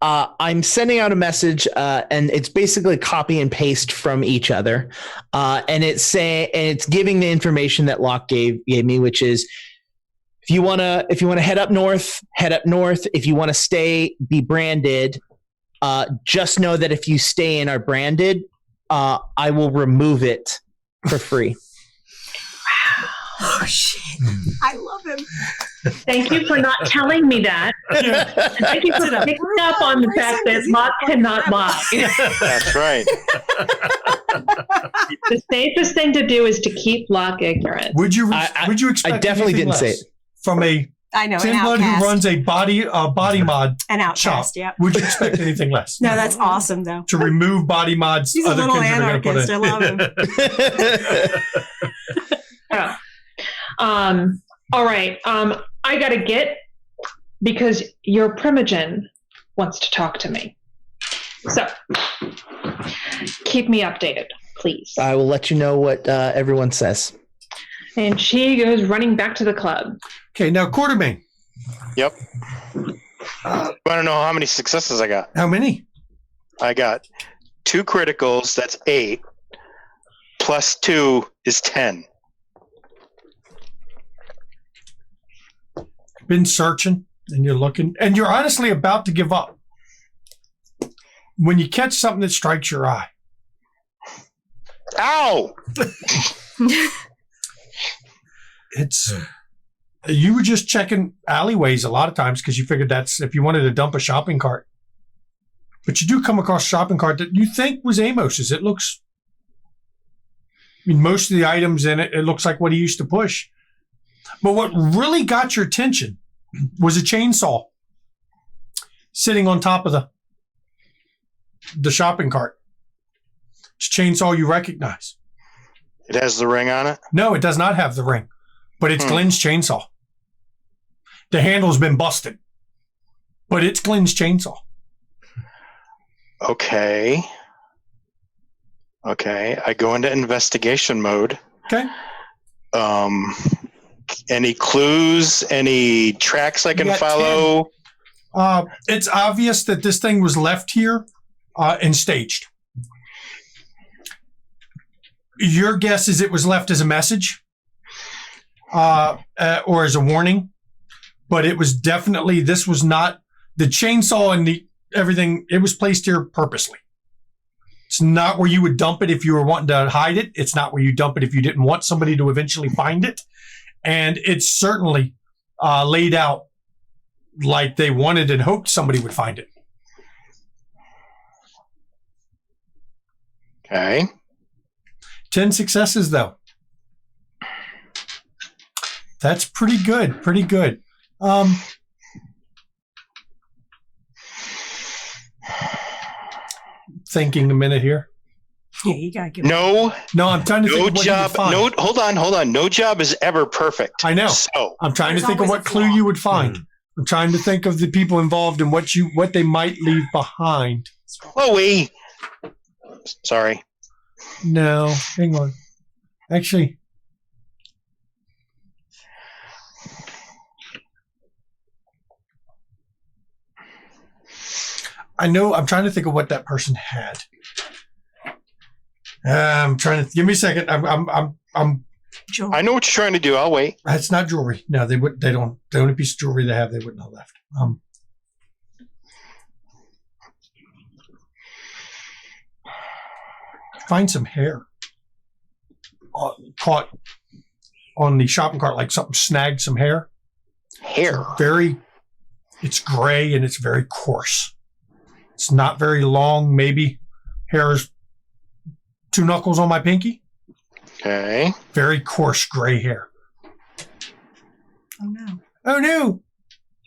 I'm sending out a message, and it's basically copy and paste from each other, and it's giving the information that Locke gave me, which is if you wanna head up north, head up north. If you want to stay, be branded. Just know that if you stay and are branded, I will remove it for free. Oh shit! I love him. Thank you for not telling me that. And thank you for picking up on the fact that Locke cannot lie. That's right. The safest thing to do is to keep Locke ignorant. Would you expect? I definitely anything didn't say less it. From a I know, an Tin Blood who outcast. runs a body mod An shop. outcast, yeah. Would you expect anything less? No, that's awesome, though. To remove body mods, He's a other little kids are going to put anarchist. in. I love him. Yeah. All right. I gotta get because your primogen wants to talk to me. So keep me updated, please. I will let you know what everyone says. And she goes running back to the club. Okay, now Quartermain. Yep. I don't know how many successes I got. How many? I got 2 criticals. That's 8. Plus 2 is 10. Been searching and you're looking and you're honestly about to give up when you catch something that strikes your eye. Ow! It's you were just checking alleyways a lot of times because you figured that's if you wanted to dump a shopping cart. But you do come across a shopping cart that you think was Amos's. It looks, I mean, most of the items in it, it looks like what he used to push. But what really got your attention was a chainsaw sitting on top of the shopping cart. It's a chainsaw you recognize. It has the ring on it? No, it does not have the ring, but it's Glenn's chainsaw. The handle's been busted, but it's Glenn's chainsaw. Okay. I go into investigation mode. Okay. Any clues? Any tracks I can got follow? 10. It's obvious that this thing was left here and staged. Your guess is it was left as a message or as a warning, but it was definitely, this was not the chainsaw and the everything. It was placed here purposely. It's not where you would dump it if you were wanting to hide it. It's not where you dump it if you didn't want somebody to eventually find it. And it's certainly laid out like they wanted and hoped somebody would find it. Okay. 10 successes, though. That's pretty good. Pretty good. Thinking a minute here. Yeah, you gotta give No, I'm trying to think of what you would job. find. No, hold on. No job is ever perfect. I know. So I'm trying to There's think of always what a clue flaw. you would find. I'm trying to think of the people involved and what they might leave behind. Chloe. Sorry. No, hang on. Actually, I know. I'm trying to think of what that person had. I'm trying to give me a second. I'm. Joel. I know what you're trying to do. I'll wait. It's not jewelry. No, they would. They don't. The only piece of jewelry they have, they wouldn't have left. Find some hair caught on the shopping cart, like something snagged some hair. Hair. It's gray and it's very coarse. It's not very long. Maybe hair is 2 knuckles on my pinky. Okay. Very coarse gray hair. Oh no. Oh no!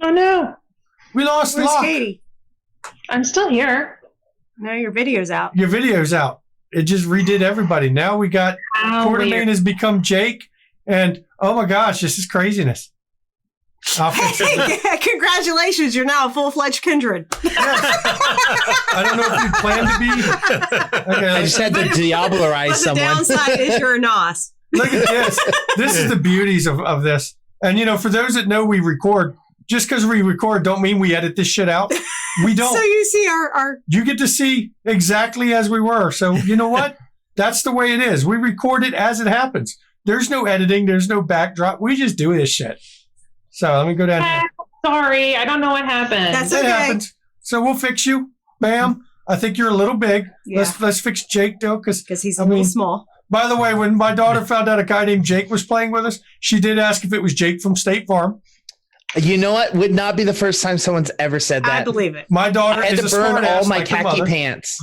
Oh no, We lost Where's Locke. Katie? I'm still here. No, your video's out. Your video's out. It just redid everybody. Now we got How Coterie weird. has become Jake, and oh my gosh, this is craziness. I'll fix it. Congratulations, you're now a full-fledged kindred. I don't know if you plan to be. Okay, I just had to diablerize But the someone. downside is you're a nos. look at this. This is the beauties of this. And for those that know we record, just because we record don't mean we edit this shit out. We don't. So you see our You get to see exactly as we were. So you know what? That's the way it is. We record it as it happens. There's no editing. There's no backdrop. We just do this shit. So let me go down here. Sorry, I don't know what happened. That's It okay. happens. So we'll fix you. Bam. I think you're a little big. Yeah. Let's fix Jake though, because Because he's a I little mean- small. by the way, when my daughter found out a guy named Jake was playing with us, she did ask if it was Jake from State Farm. You know what? Would not be the first time someone's ever said I that. believe it. My daughter I had is to a burn smart all ass my like her khaki mother. pants.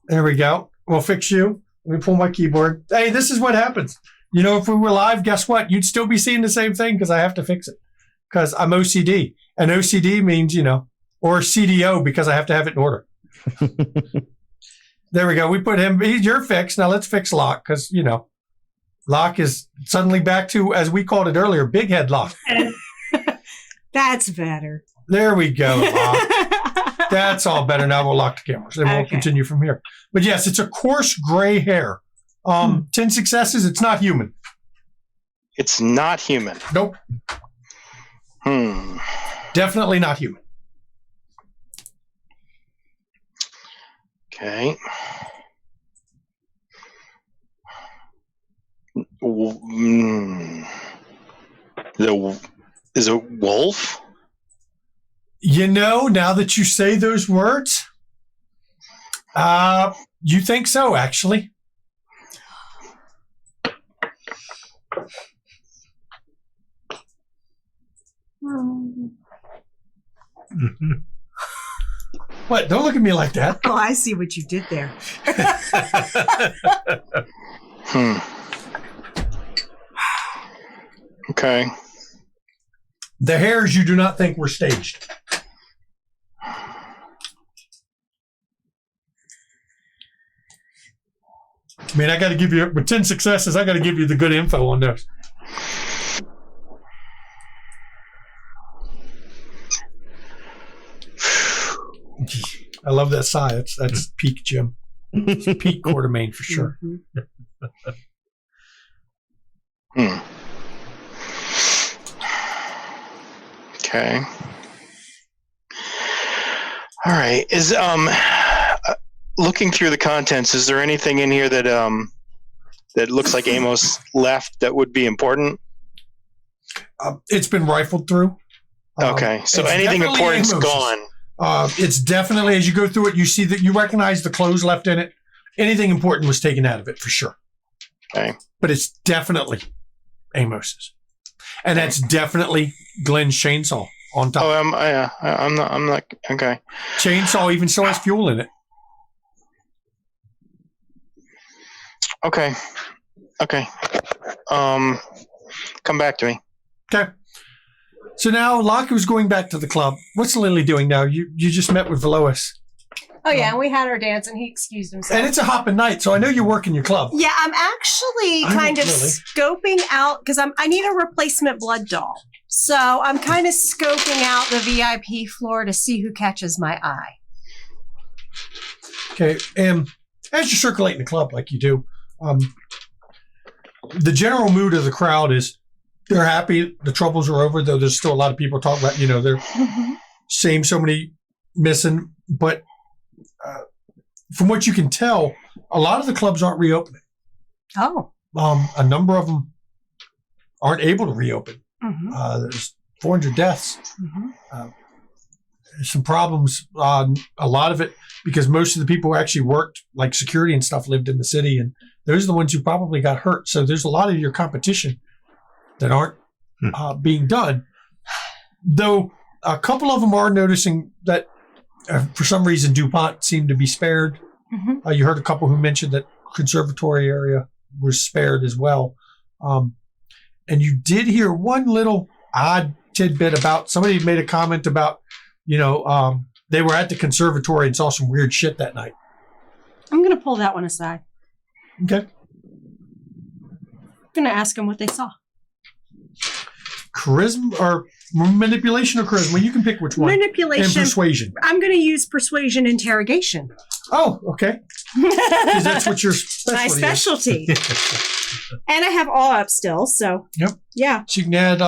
There we go. We'll fix you. Let me pull my keyboard. Hey, this is what happens. If we were live, guess what? You'd still be seeing the same thing because I have to fix it. Because I'm OCD. And OCD means, or CDO because I have to have it in order. There we go. We put him. You're fixed. Now let's fix Locke because, Locke is suddenly back to, as we called it earlier, big head Locke. That's better. There we go, Locke. That's all better. Now we'll lock the cameras and we'll Okay. continue from here. But yes, it's a coarse gray hair. 10 successes. It's not human. It's not human. Nope. Definitely not human. Okay. Is it wolf? Now that you say those words, you think so, actually. What? Don't look at me like that. Oh, I see what you did there. Okay. The hairs you do not think were staged. I mean, I got to give you, with 10 successes, I got to give you the good info on those. I love that sigh. That's peak Jim. It's peak Quartermain for sure. Okay. All right. Is looking through the contents, is there anything in here that that looks like Amos left that would be important? It's been rifled through. Okay. So it's anything definitely important's Amos's. gone. It's definitely, as you go through it, you see that you recognize the clothes left in it. Anything important was taken out of it for sure. Okay. But it's definitely Amos's. And that's definitely Glenn's chainsaw on top. Oh, I'm not. Okay. Chainsaw even still has fuel in it. Okay. Okay. come back to me. Okay. So now Locke was going back to the club. What's Lily doing now? You just met with Velois. Oh, yeah, and we had our dance, and he excused himself. And it's a hopping night, so I know you're working your club. Yeah, I'm actually kind of scoping out, because I need a replacement blood doll. So I'm kind of scoping out the VIP floor to see who catches my eye. Okay, and as you're circulating the club like you do, the general mood of the crowd is they're happy the troubles are over, though there's still a lot of people talking about, they're saying so many missing. But from what you can tell, a lot of the clubs aren't reopening. Oh. A number of them aren't able to reopen. Mm-hmm. There's 400 deaths. Mm-hmm. There's some problems. A lot of it because most of the people who actually worked, like security and stuff, lived in the city, and those are the ones who probably got hurt. So there's a lot of your competition that aren't being done. Though a couple of them are noticing that for some reason DuPont seemed to be spared. Mm-hmm. You heard a couple who mentioned that conservatory area was spared as well. And you did hear one little odd tidbit about somebody made a comment about, they were at the conservatory and saw some weird shit that night. I'm going to pull that one aside. Okay. I'm going to ask them what they saw. Charisma or manipulation or charisma? You can pick which one. Manipulation. And persuasion. I'm going to use persuasion interrogation. Oh, okay. Because that's what your my specialty And I have awe up still, so. Yep. Yeah. So you can add...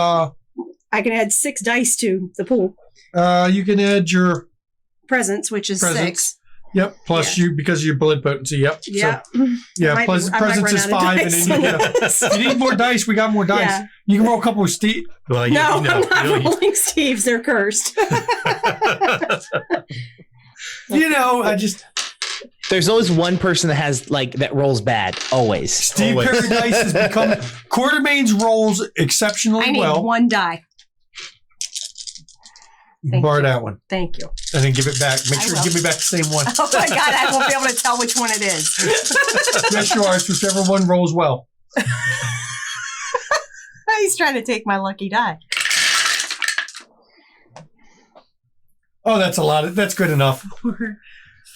I can add 6 dice to the pool. You can add your... Presence, which is 6. Yep. Plus you, because of your blood potency. Yep. Yeah. So, yeah. Plus presence is 5. And then you need more dice. We got more dice. Yeah. You can roll a couple with Steve. Well, no, I'm not rolling Steve's. They're cursed. I just... There's always one person that has that rolls bad. Always. Steve Paradise has become... Quartermain's rolls exceptionally well. I need 1 die. You can borrow that one. Thank you. And then give it back. Make sure you give me back the same one. Oh my God, I won't be able to tell which one it is. Yes, you are. It's whichever one rolls well. He's trying to take my lucky die. Oh, that's a lot. That's good enough. 4,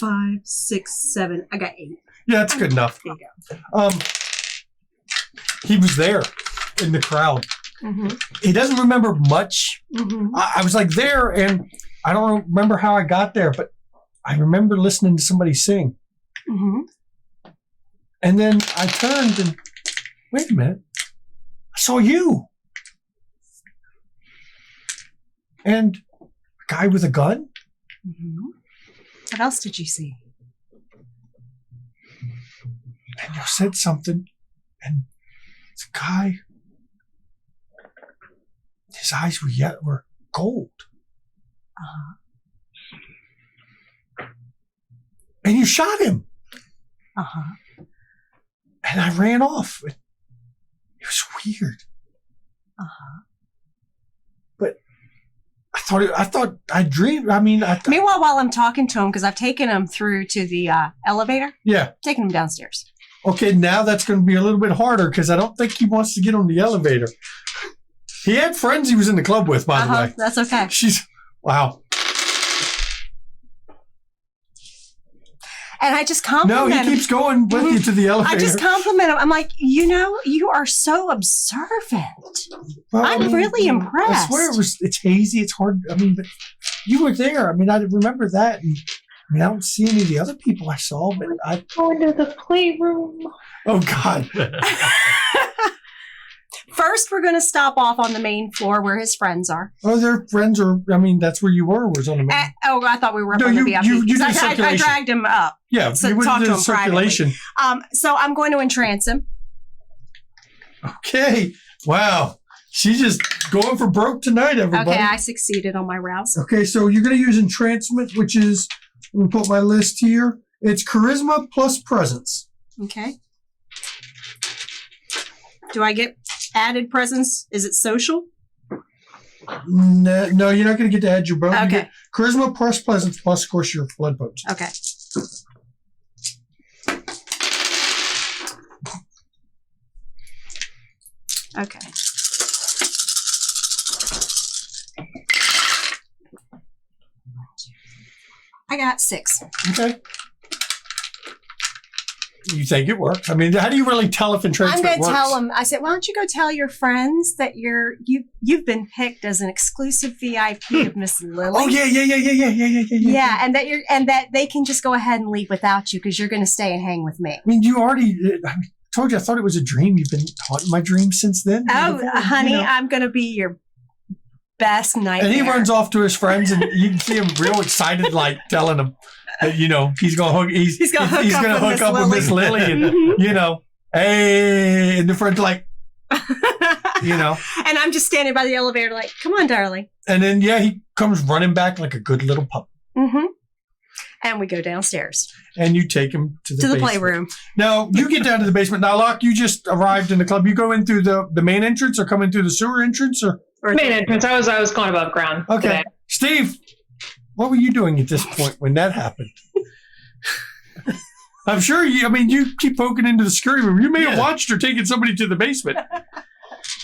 5, 6, 7. I got 8. Yeah, that's good enough. There you go. He was there in the crowd. Mm-hmm. He doesn't remember much. Mm-hmm. I was there, and I don't remember how I got there, but I remember listening to somebody sing. Mm-hmm. And then I turned and, wait a minute, I saw you. And a guy with a gun? Mm-hmm. What else did you see? And you said something, and it's a guy. His eyes were gold. Uh-huh. And you shot him. Uh-huh. And I ran off. It was weird. Uh-huh. But I thought I dreamed. I mean, meanwhile, while I'm talking to him, because I've taken him through to the elevator. Yeah. Taking him downstairs. Okay, now that's going to be a little bit harder because I don't think he wants to get on the elevator. He had friends he was in the club with, by the way. That's okay. Wow. And I just compliment him. No, he keeps going with you to the elevator. I just compliment him. I'm like, you are so observant. Well, I'm really impressed. I swear it's hazy. It's hard. I mean, but you were there. I mean, I remember that. And, I don't see any of the other people I saw, but I go into the playroom. Oh, God. First, we're going to stop off on the main floor where his friends are. Oh, their friends are, that's where you were, was on the main. I thought we were up on the VIP. You did I dragged him up. Yeah, so you went talk to to the him circulation. Privately. So I'm going to entrance him. Okay. Wow. She's just going for broke tonight, everybody. Okay, I succeeded on my rouse. Okay, so you're going to use entrancement, which is, let me put my list here. It's charisma plus presence. Okay. Do I get added presence? Is it social? No, you're not going to get to add your bonus. Okay. You get charisma plus presence plus, of course, your blood potency. Okay. Okay. I got 6. Okay. You think it works? I mean, how do you really tell if entrancement I'm going works? to tell them. I said, "Why don't you go tell your friends that you've been picked as an exclusive VIP of Miss Lily." Oh yeah. Yeah, and that they can just go ahead and leave without you because you're going to stay and hang with me. I mean, you already. I told you. I thought it was a dream. You've been haunting my dreams since then. Oh, Before, honey, you know. I'm going to be your best nightmare. And he runs off to his friends, and you can see him real excited, like telling them that he's going to hook. He's going to hook up with Miss Lily, and hey, and the friends like, And I'm just standing by the elevator, like, "Come on, darling." And then he comes running back like a good little pup. Mm-hmm. And we go downstairs And you take him to the basement. playroom. Now you get down to the basement. Now, Locke, you just arrived in the club. You go in through the main entrance, or come in through the sewer entrance, or Main entrance. I was going above ground. okay, Today. Steve. What were you doing at this point when that happened? I'm sure you keep poking into the security room. You may have watched her taking somebody to the basement.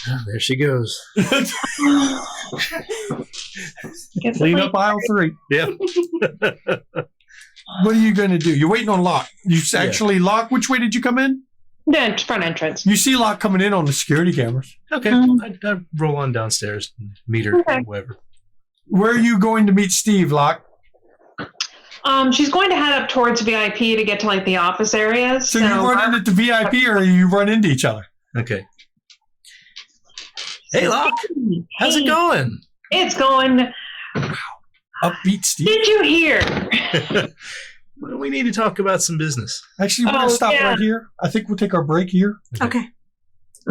Oh, there she goes. Clean up aisle 3. Yeah. What are you going to do? You're waiting on Locke. You actually, Locke, which way did you come in? The front entrance. You see Locke coming in on the security cameras. Okay. I'd roll on downstairs and meet her, Okay. whatever. Where are you going to meet Steve, Locke? She's going to head up towards VIP to get to like the office areas. So you run in at the VIP, or you run into each other? Okay. Hey, Locke. How's it going? It's going. Upbeat Steve. Did you hear? We need to talk about some business. Actually, we're going to stop right here. I think we'll take our break here. Okay.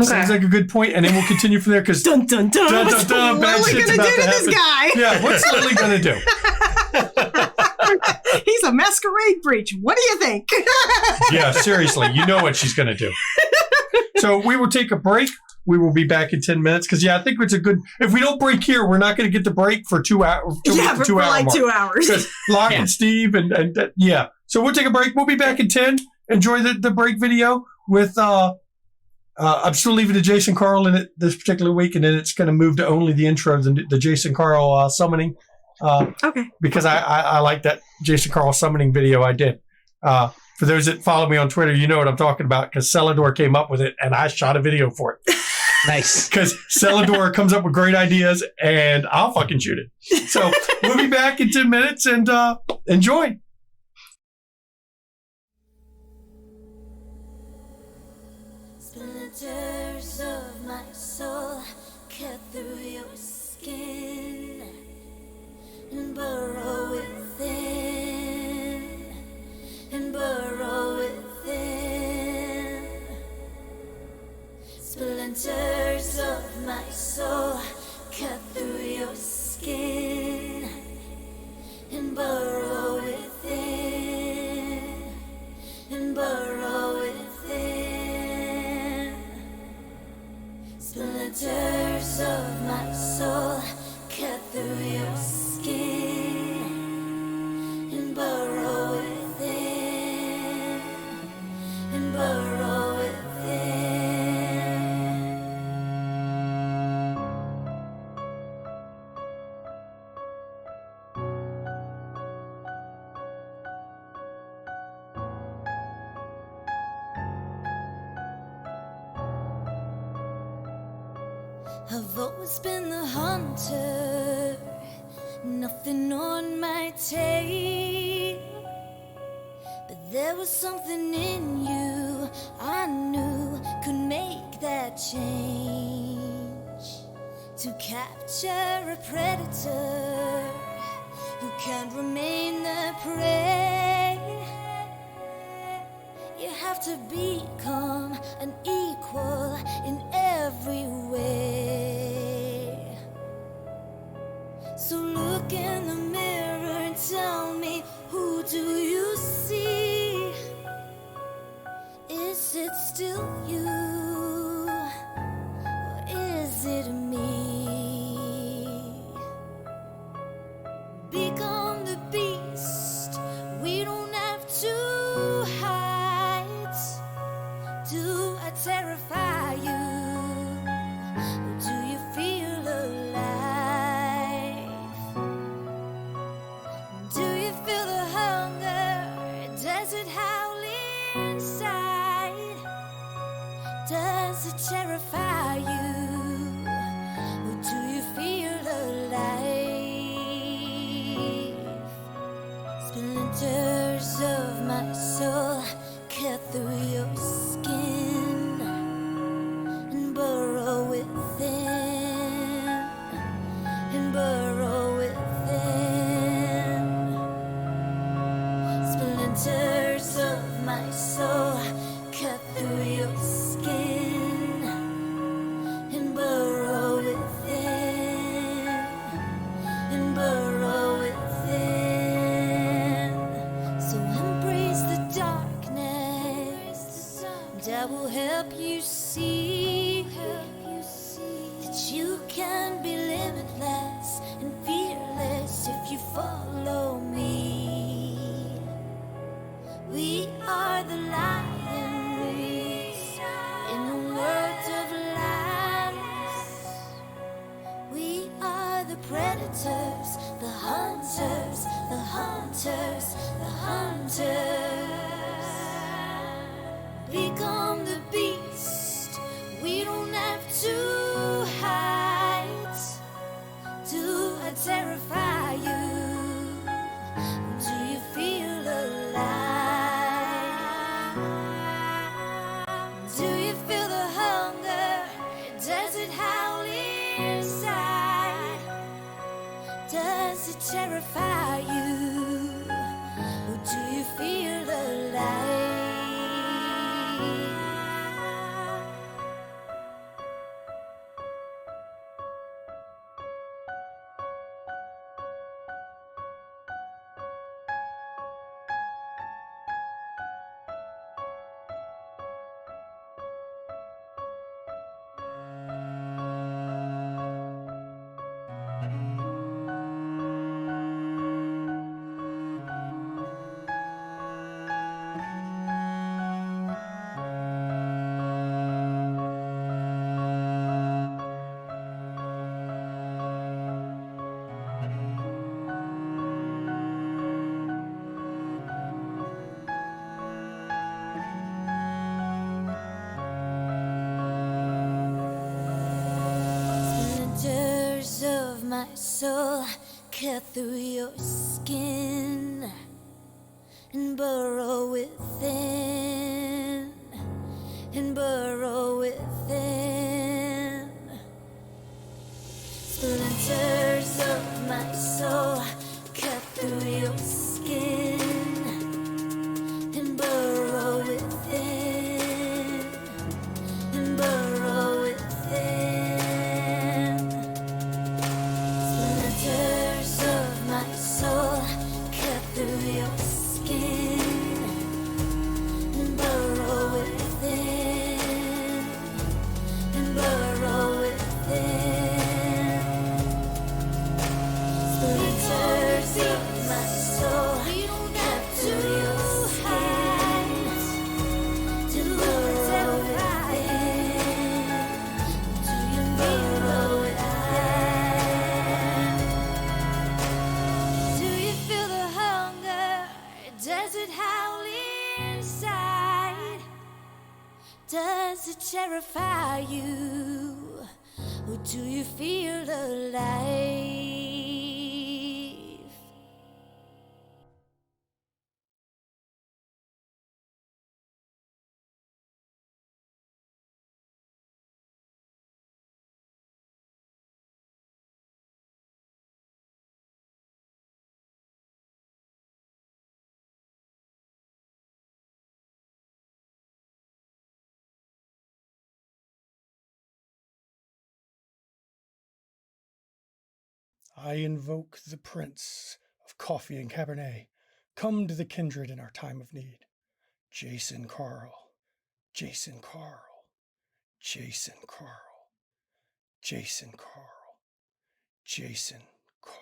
Sounds like a good point, and then we'll continue from there because Dun dun dun. Dun, What's dun, dun, bad Lily shit's gonna about do to to this guy? yeah, what's Lily going to do? He's a masquerade breach. What do you think? Yeah, seriously, you know what she's going to do. So we will take a break. We will be back in 10 minutes because, I think it's a good. If we don't break here, we're not going to get the break for 2 hours. For 2 hour like mark. 2 hours. Because Locke and Steve and. So we'll take a break. We'll be back in 10. Enjoy the break video with. I'm still leaving the Jason Carl in it this particular week, and then it's going to move to only the intro, the Jason Carl summoning. Okay. Because I like that Jason Carl summoning video I did. For those that follow me on Twitter, you know what I'm talking about because Celador came up with it, and I shot a video for it. Nice. Because Celador comes up with great ideas, and I'll fucking shoot it. So we'll be back in 10 minutes, and enjoy. Splinters of my soul cut through your skin and burrow within, and burrow within. Splinters of my soul cut through your skin and burrow within, and burrow within. Splinters of my soul cut through your skin and burrow within, and burrow within. I've always been the hunter, nothing on my tail. But there was something in you I knew could make that change. To capture a predator who can't remain the prey, you have to become an equal in every way. So look in the mirror and tell me, who do you see? Is it still you, or is it me? Become the beast, we don't have to hide. Do I terrify? Does it terrify you? Or do you feel alive? Splinters of my soul cut through your skin and burrow within, and burrow within. Splinters of my soul cut through your skin and burrow within, and burrow within. So embrace the darkness, and I will help you see that you can be limitless and fearless if you follow me. We are the lions in a world of lies. We are the predators, the hunters, the hunters, the hunters. Become the beast. We don't have to hide. Do I terrify you? Do you feel alive? Do you feel the hunger? Does it howl inside? Does it terrify you? Or do you feel alive? Splinters of my soul cut through your skin and burrow within, and burrow within. Splinters of my soul cut through your skin and burrow within, and burrow within. Splinters of my soul cut through your skin and burrow within, and burrow within. Splinters of my soul cut through your skin to burrow within. Do you burrow within? Do you feel the hunger? Does it howl inside? Does it terrify you? Or do you feel alive? I invoke the Prince of Coffee and Cabernet. Come to the kindred in our time of need. Jason Carl, Jason Carl, Jason Carl, Jason Carl, Jason Carl.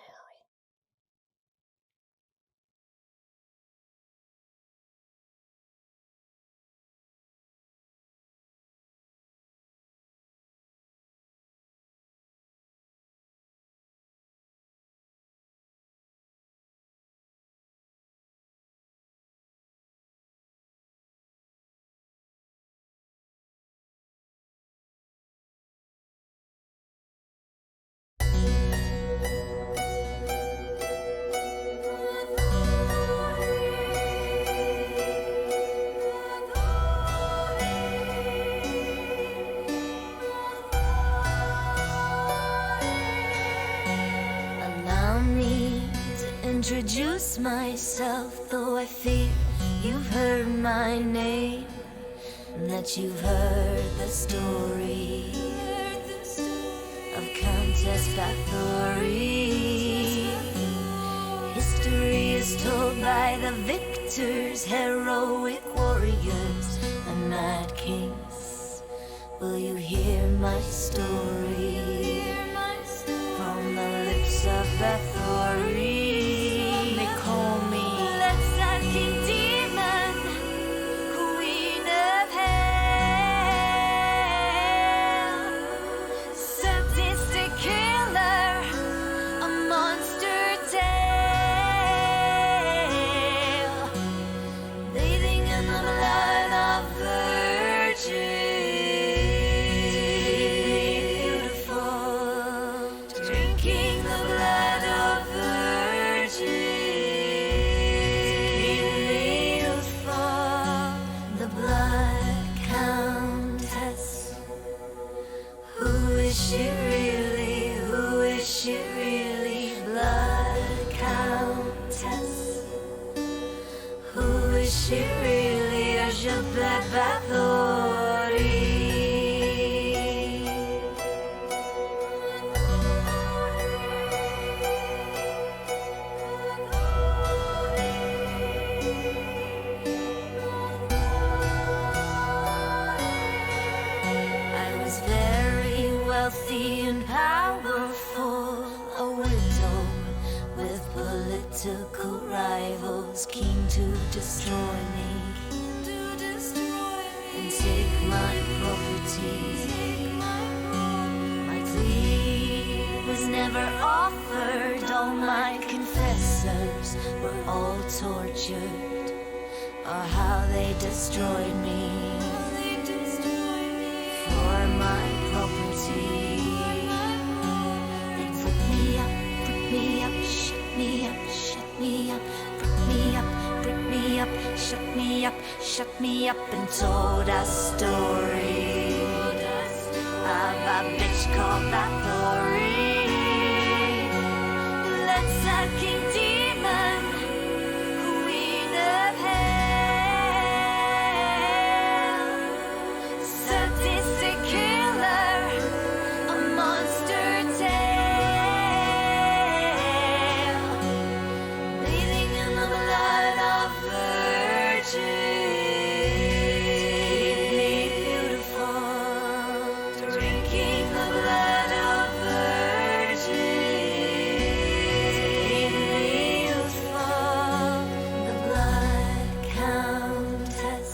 trust myself, though I fear you've heard my name, and that you've heard the story of Countess Bathory. History is told by the victors, heroic warriors, and mad kings. Will you hear my story from the lips of Bathory? They call me blood-sucking demon, queen of hell, sadistic killer, a monster tale, bathing in the blood of virgins, beautiful, drinking the blood of virgins, beautiful, the blood countess. Who is she really? Who is she really? Blood countess. Who is she really? Je blood Bathory. I was very wealthy and powerful, a widow with political rivals keen to destroy me and take my property. My plea was never offered, all my confessors were all tortured, or how they destroyed me for my property. They put me up, shut me up, shut me up, put me up, put me up, shut me up, and told a story of a bitch called Bathory, blood-sucking demon, queen of hell, sadistic killer, a monster tale, bathing in the blood of virgins, beautiful, drinking the blood of virgins, beautiful, the blood countess.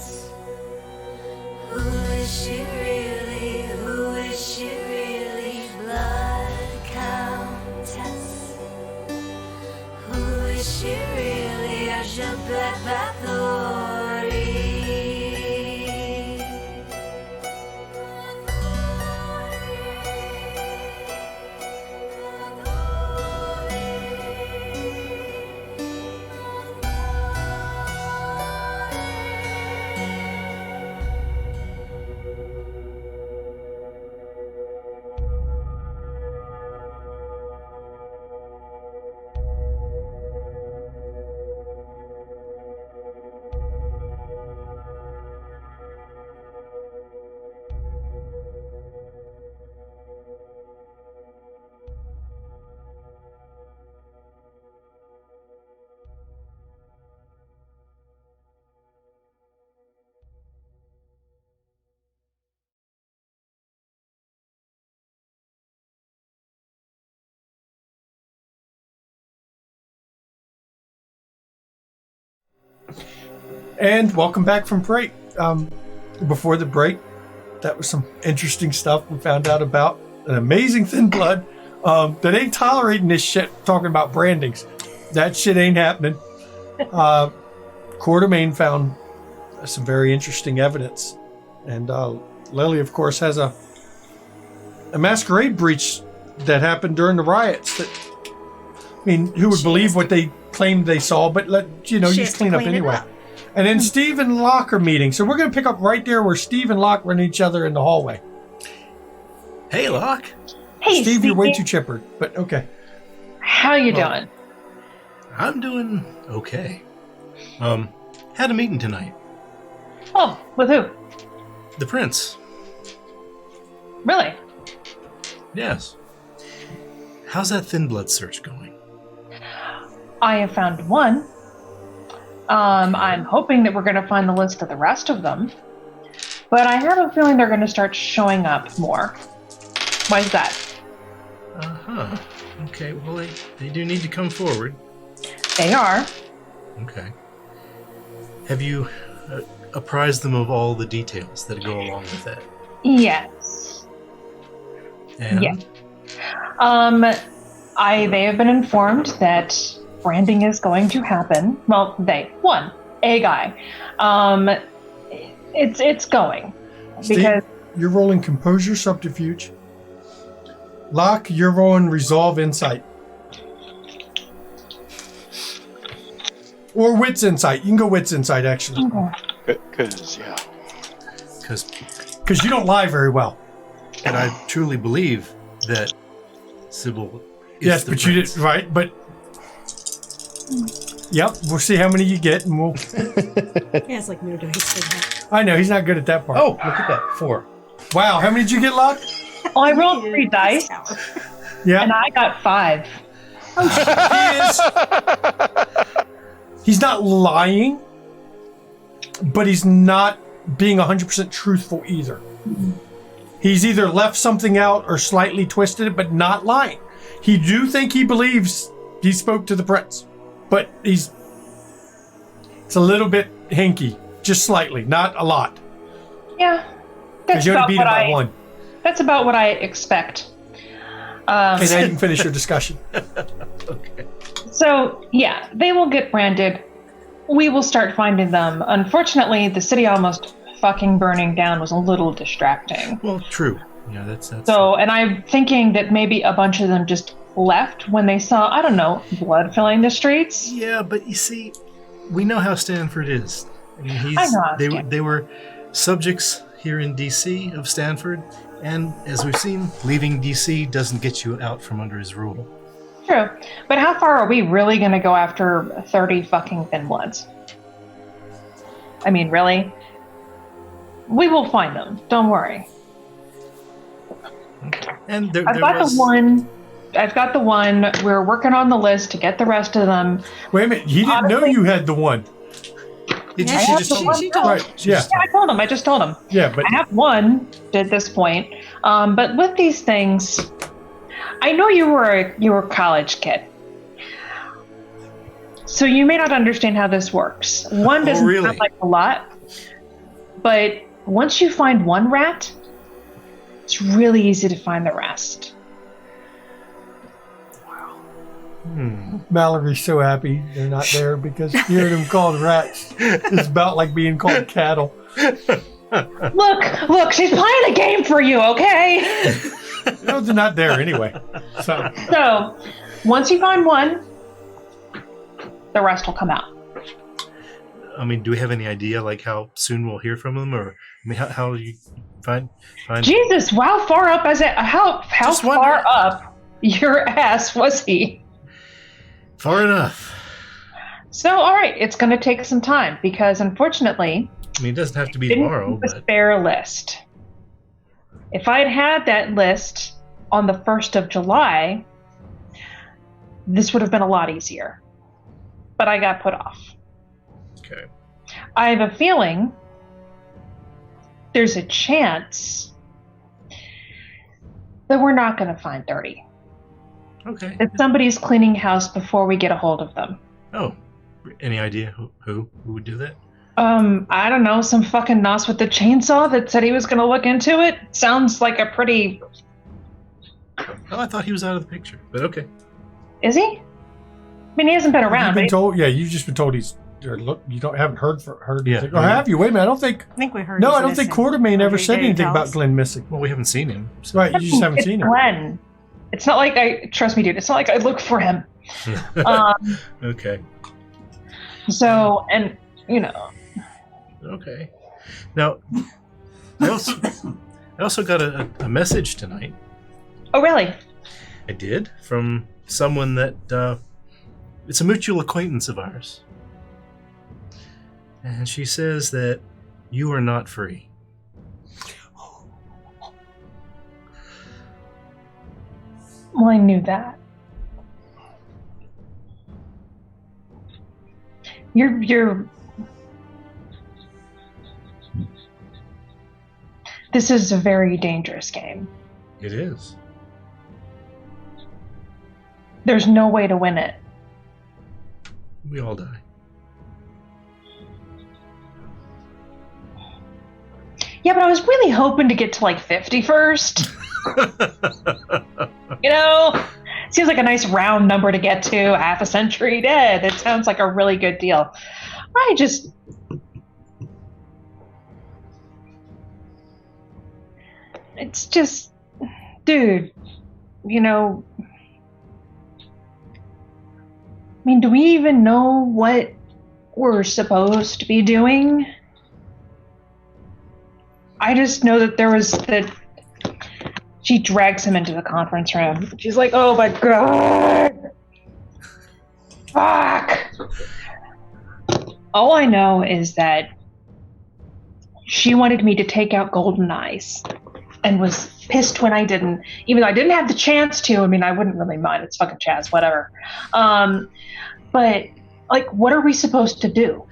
Who is she really? Who is she really? Blood countess. Who is she really? Je blood Bathory. And welcome back from break. Before the break, that was some interesting stuff we found out about an amazing thin blood that ain't tolerating this shit. Talking about brandings, that shit ain't happening. Court of Maine found some very interesting evidence, and Lily, of course, has a masquerade breach that happened during the riots. That, I mean, who would believe what they claimed they saw? But you just clean up anyway. And then Steve and Locke are meeting. So we're going to pick up right there where Steve and Locke run each other in the hallway. Hey, Locke. Hey, Steve, you're way too chippered, but okay. How you doing? I'm doing okay. Had a meeting tonight. Oh, with who? The prince. Really? Yes. How's that thin blood search going? I have found one. I'm hoping that we're going to find the list of the rest of them. But I have a feeling they're going to start showing up more. Why is that? Uh-huh. Okay, well, they do need to come forward. They are. Okay. Have you apprised them of all the details that go along with that? Yes. And? Yeah. They have been informed that branding is going to happen. Well, a guy. It's going. Steve, Because you're rolling composure subterfuge. Locke, you're rolling resolve insight. Or wits insight. You can go wits insight, actually. Because you don't lie very well. And I truly believe that Sybil is Yes, the but prince. you didn't, right? But, yep, we'll see how many you get, and we'll... Yeah, it's like no dice. I know, he's not good at that part. Oh, look at that. 4. Wow, how many did you get, Locke? well, I rolled 3 dice, Yeah. and I got 5. He's not lying, but he's not being 100% truthful either. He's either left something out or slightly twisted it, but not lying. He do think he believes he spoke to the prince, but it's a little bit hinky, just slightly, not a lot. Yeah, Because you only beat him by 1. That's about what I expect. Okay, now you can finish your discussion. Okay. So, yeah, they will get branded. We will start finding them. Unfortunately, the city almost fucking burning down was a little distracting. Well, true. Yeah, that's So, and I'm thinking that maybe a bunch of them just left when they saw, I don't know, blood filling the streets. Yeah, but you see, we know how Stanford is. I mean, I know how Stanford they were subjects here in D.C. of Stanford, and as we've seen, leaving D.C. doesn't get you out from under his rule. True. But how far are we really going to go after 30 fucking thin bloods? I mean, really? We will find them. Don't worry. Okay. And I've got the one. We're working on the list to get the rest of them. Wait a minute, he didn't know you had the one. Did Yeah, you, she she just just told told me. me. Right, yeah. Yeah, I told him. I just told him. Yeah, but I have one at this point. But with these things, I know you were a college kid. So you may not understand how this works. One doesn't really? sound like a lot, but once you find one rat, it's really easy to find the rest. Mallory's so happy they're not there because hearing them called rats is about like being called cattle. Look, she's playing a game for you, okay? No, they're not there anyway. So, once you find one, the rest will come out. I mean, do we have any idea, like, how soon we'll hear from them, or I mean, how you find? Jesus, how far up how Just far wondering. up your ass was he? Far enough. So, all right, it's going to take some time because, unfortunately, I mean, it doesn't have to be didn't tomorrow, keep a but spare list. If I'd had that list on the 1st of July, this would have been a lot easier. But I got put off. okay. I have a feeling there's a chance that we're not going to find 30. Okay. That somebody's cleaning house before we get a hold of them. Oh, any idea who would do that? I don't know, some fucking nos with the chainsaw that said he was going to look into it. Sounds like a pretty... Oh, I thought he was out of the picture, but okay. Is he? I mean, he hasn't been around. You've been but told, yeah, you've just been told he's. Look, you haven't heard Yeah. anything. Or have you? Wait a minute, I don't think. I think we heard. No, he's I don't think missing. Quartermain ever Or said did he anything tell about us? Glenn missing. Well, we haven't seen him. So. Right, you just haven't it's seen him. Glenn. It's not like trust me, dude, it's not like I look for him. Okay. So, and, you know. Okay. Now, I also got a message tonight. Oh, really? I did, from someone that It's a mutual acquaintance of ours. And she says that you are not free. Well, I knew that. You're. This is a very dangerous game. It is. There's no way to win it. We all die. Yeah, but I was really hoping to get to like 50 first. You know? Seems like a nice round number to get to. Half a century dead. It sounds like a really good deal. It's just, dude, you know, I mean, do we even know what we're supposed to be doing? I just know that she drags him into the conference room. She's like, oh my God. Fuck. All I know is that she wanted me to take out Golden Eyes and was pissed when I didn't, even though I didn't have the chance to. I mean, I wouldn't really mind. It's fucking Chaz, whatever. But, like, what are we supposed to do?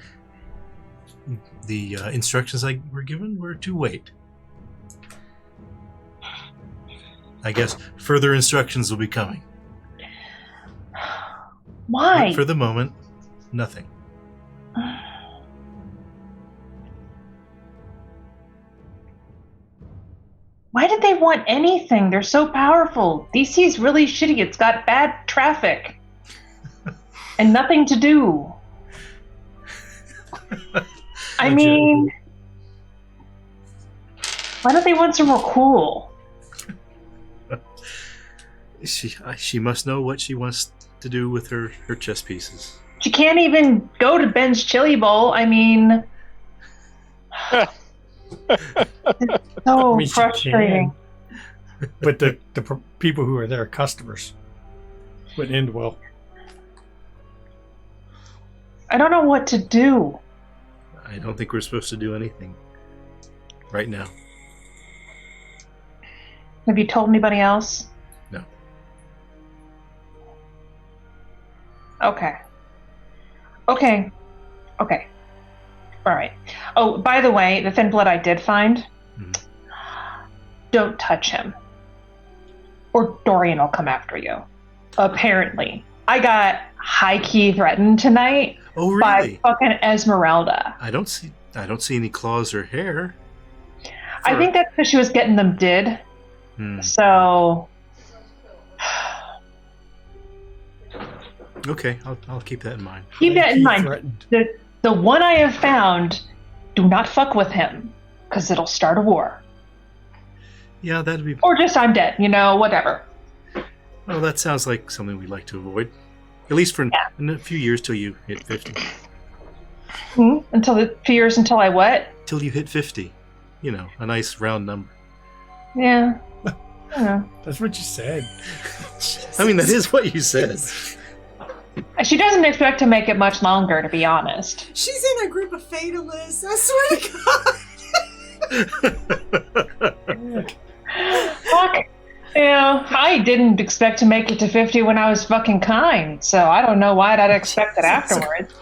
The instructions I were given were to wait. I guess further instructions will be coming. Why? But for the moment, nothing. Why did they want anything? They're so powerful. DC's really shitty. It's got bad traffic. And nothing to do. I mean, why don't they want somewhere cool? She must know what she wants to do with her chess pieces. She can't even go to Ben's Chili Bowl. I mean, it's so frustrating. But the people who are there, customers, wouldn't end well. I don't know what to do. I don't think we're supposed to do anything right now. Have you told anybody else? No. Okay. All right. Oh, by the way, the thin blood I did find, don't touch him. Or Dorian will come after you. Apparently. I got high-key threatened tonight by fucking Esmeralda. I don't see any claws or hair. I think that's because she was getting them did. So... Okay, I'll keep that in mind. Keep that in mind. The one I have found, do not fuck with him, because it'll start a war. Yeah, that'd be... Or just I'm dead, whatever. Well, that sounds like something we'd like to avoid. At least for in a few years till you hit 50. Until a few years until I what? Till you hit 50. A nice round number. Yeah. That's what you said. I mean, that is what you said. She doesn't expect to make it much longer, to be honest. She's in a group of fatalists. I swear to God. Fuck. I didn't expect to make it to 50 when I was fucking kind, so I don't know why I'd expect it afterwards.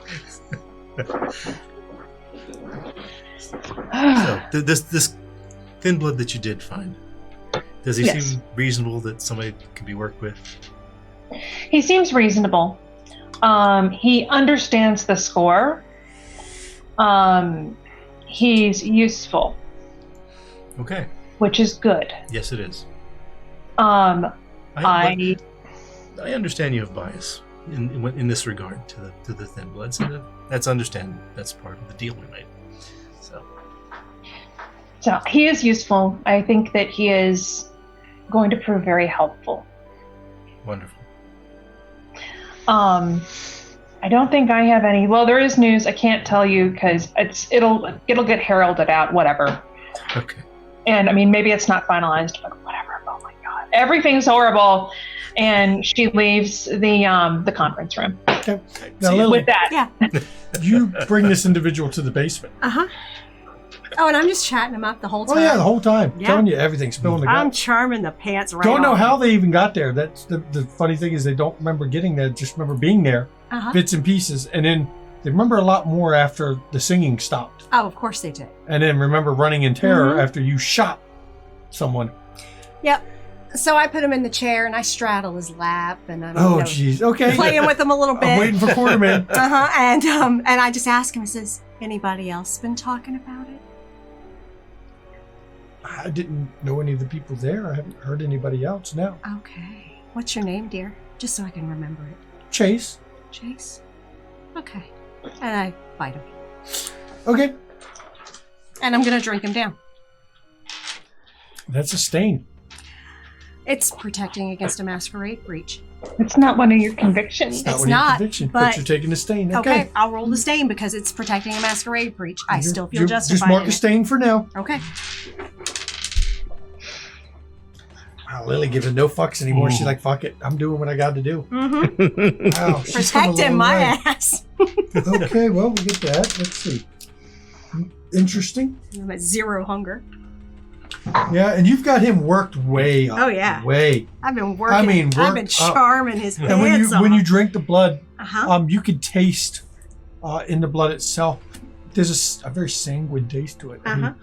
So, this thin blood that you did find, does he seem reasonable that somebody could be worked with? He seems reasonable. He understands the score. He's useful. Okay. Which is good. Yes, it is. I understand you have bias in this regard to the thin bloods, and that's understandable. That's part of the deal we made. So he is useful. I think that he is going to prove very helpful. Wonderful. I don't think I have any. Well, there is news. I can't tell you because it'll get heralded out. Whatever. Okay. And I mean, maybe it's not finalized, but whatever. Oh my God, everything's horrible. And she leaves the conference room. Okay. Now, Lily, With that, Yeah. you bring this individual to the basement. Uh-huh. Oh, and I'm just chatting him up the whole time. Oh yeah, the whole time. Yeah. Telling you everything, spilling the I'm guts. charming the pants right Don't know off. how they even got there. That's the funny thing is they don't remember getting there, just remember being there, Uh-huh. bits and pieces, and then they remember a lot more after the singing stopped. Oh, of course they did. And then remember running in terror Mhm. after you shot someone. Yep. So I put him in the chair and I straddle his lap and I don't Oh know, jeez. Okay. playing with him a little I'm bit. waiting for Quarterman. Uh-huh. And I just ask him, I says, anybody else been talking about it? I didn't know any of the people there. I haven't heard anybody else now. Okay. What's your name, dear? Just so I can remember it. Chase. Chase? Okay. And I bite him. Okay. And I'm going to drink him down. That's a stain. It's protecting against a masquerade breach. it's not one of your convictions. It's one of your not, conviction, but- you're taking a stain. Okay. I'll roll the stain because it's protecting a masquerade breach. I still feel Just justified mark in a it. stain for now. Okay. Wow, Lily giving no fucks anymore. She's like, fuck it. I'm doing what I got to do. Mm-hmm. Wow. she's come a Protecting long my way. ass. Okay, well, we get that. Let's see. Interesting. I'm at 0 hunger. Yeah, and you've got him worked way up. Oh, yeah. Way. I've been working. I mean, I've been worked up. charming his And when pants you off. drink the blood, Uh-huh. you can taste in the blood itself. There's a very sanguine taste to it. I mean, Uh-huh.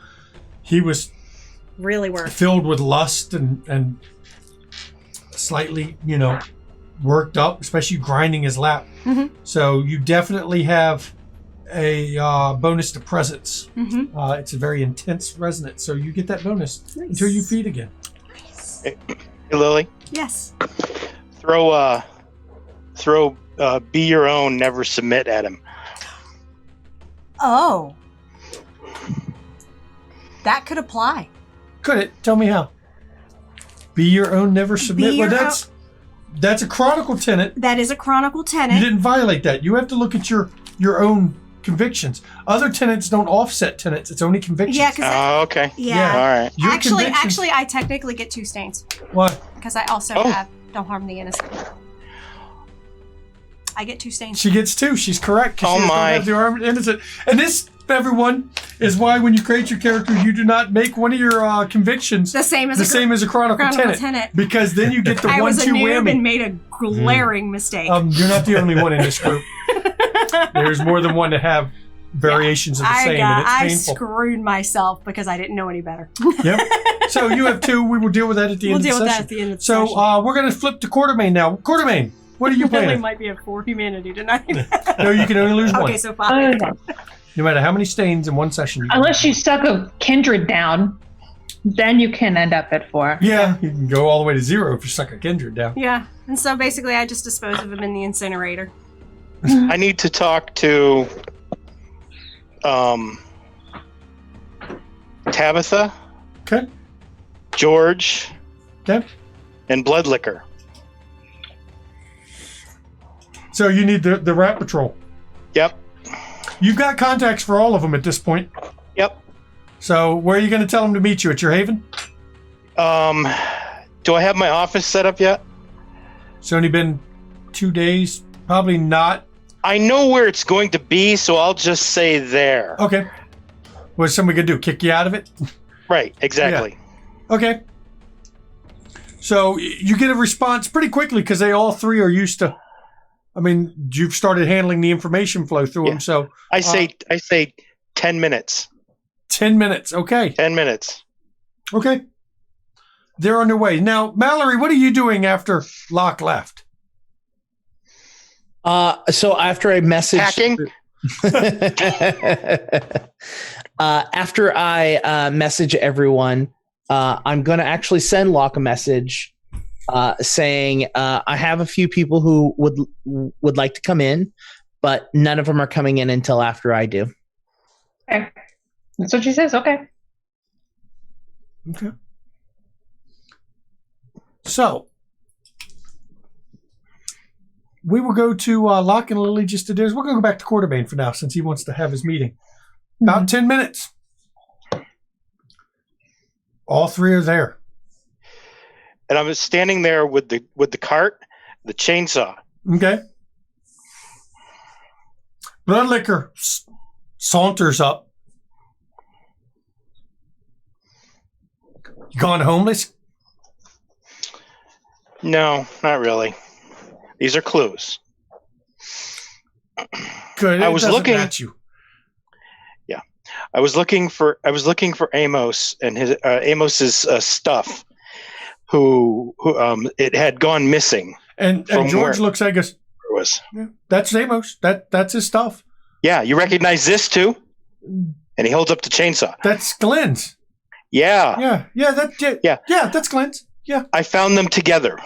he was Really worked. filled with lust and slightly, worked up, especially grinding his lap. Mhm. So you definitely have a bonus to presence. Mm-hmm. It's a very intense resonance, so you get that bonus Nice. until you feed again. Hey, Lily, Yes. throw be your own, never submit at him. Oh. That could apply. Could it? Tell me how. Be your own, never submit. your Well, that's a chronicle tenet. That is a chronicle You tenet. didn't violate that. You have to look at your own convictions. Other tenets don't offset tenets. It's only convictions. Yeah, because Oh, okay. yeah. All right. Your Actually, convictions- I technically get 2 stains What? because I also Oh. have don't harm the innocent. I get 2 stains. She gets 2. She's correct. 'Cause Oh, she doesn't my. have the arm innocent. And this, everyone, is why when you create your character, you do not make one of your convictions The same as the same as a chronicle chronicle tenet. tenet. Because then you get the I was a 1-2 noob and whammy. made a glaring mistake. You're not the only one in this group. There's more than one to have variations of the same, and it's I painful. screwed myself because I didn't know any better. Yep. So you have 2. We will deal with that at the We'll end deal of the with that session. at the end of the So session. we're going to flip to Quartermain now. Quartermain, what are you Lily playing? might be at 4 humanity tonight. No, you can only lose one. Okay, so 5. Okay. No matter how many stains in one session. You can Unless you suck a kindred down, then you can end up at 4. Yeah, you can go all the way to 0 if you suck a kindred down. Yeah, and so basically I just dispose of him in the incinerator. I need to talk to Tabitha, Okay. George, Okay. and Bloodlicker. So you need the rat patrol. Yep. You've got contacts for all of them at this point. Yep. So where are you going to tell them to meet you? At your haven? Do I have my office set up yet? It's only been 2 days. Probably not. I know where it's going to be, so I'll just say there. Okay. What's somebody going to do? Kick you out of it? Right, exactly. Okay. So you get a response pretty quickly because they all 3 are used to. I mean, you've started handling the information flow through Yeah. them. So I say 10 minutes. 10 minutes. Okay. 10 minutes. Okay. They're on their way. Now, Mallory, what are you doing after Locke left? So after I message Hacking? after I message everyone, I'm going to actually send Locke a message saying I have a few people who would like to come in, but none of them are coming in until after I do. Okay. That's what she says. Okay. Okay. So we will go to Locke and Lily just to do. We're going to go back to Quartermain for now since he wants to have his meeting. About 10 minutes. All 3 are there. And I was standing there with the cart, the chainsaw. Okay. Bloodlicker saunters up. You gone homeless? No, not really. These are clues. Good. I It was doesn't looking. match you. Yeah, I was looking for Amos and his Amos's stuff. Who it had gone missing. And From George where? looks like us. It was. Yeah, that's Amos. That's his stuff. Yeah, you recognize this too? And he holds up the chainsaw. That's Glenn's. Yeah. Yeah. That's Glenn's. Yeah. I found them together.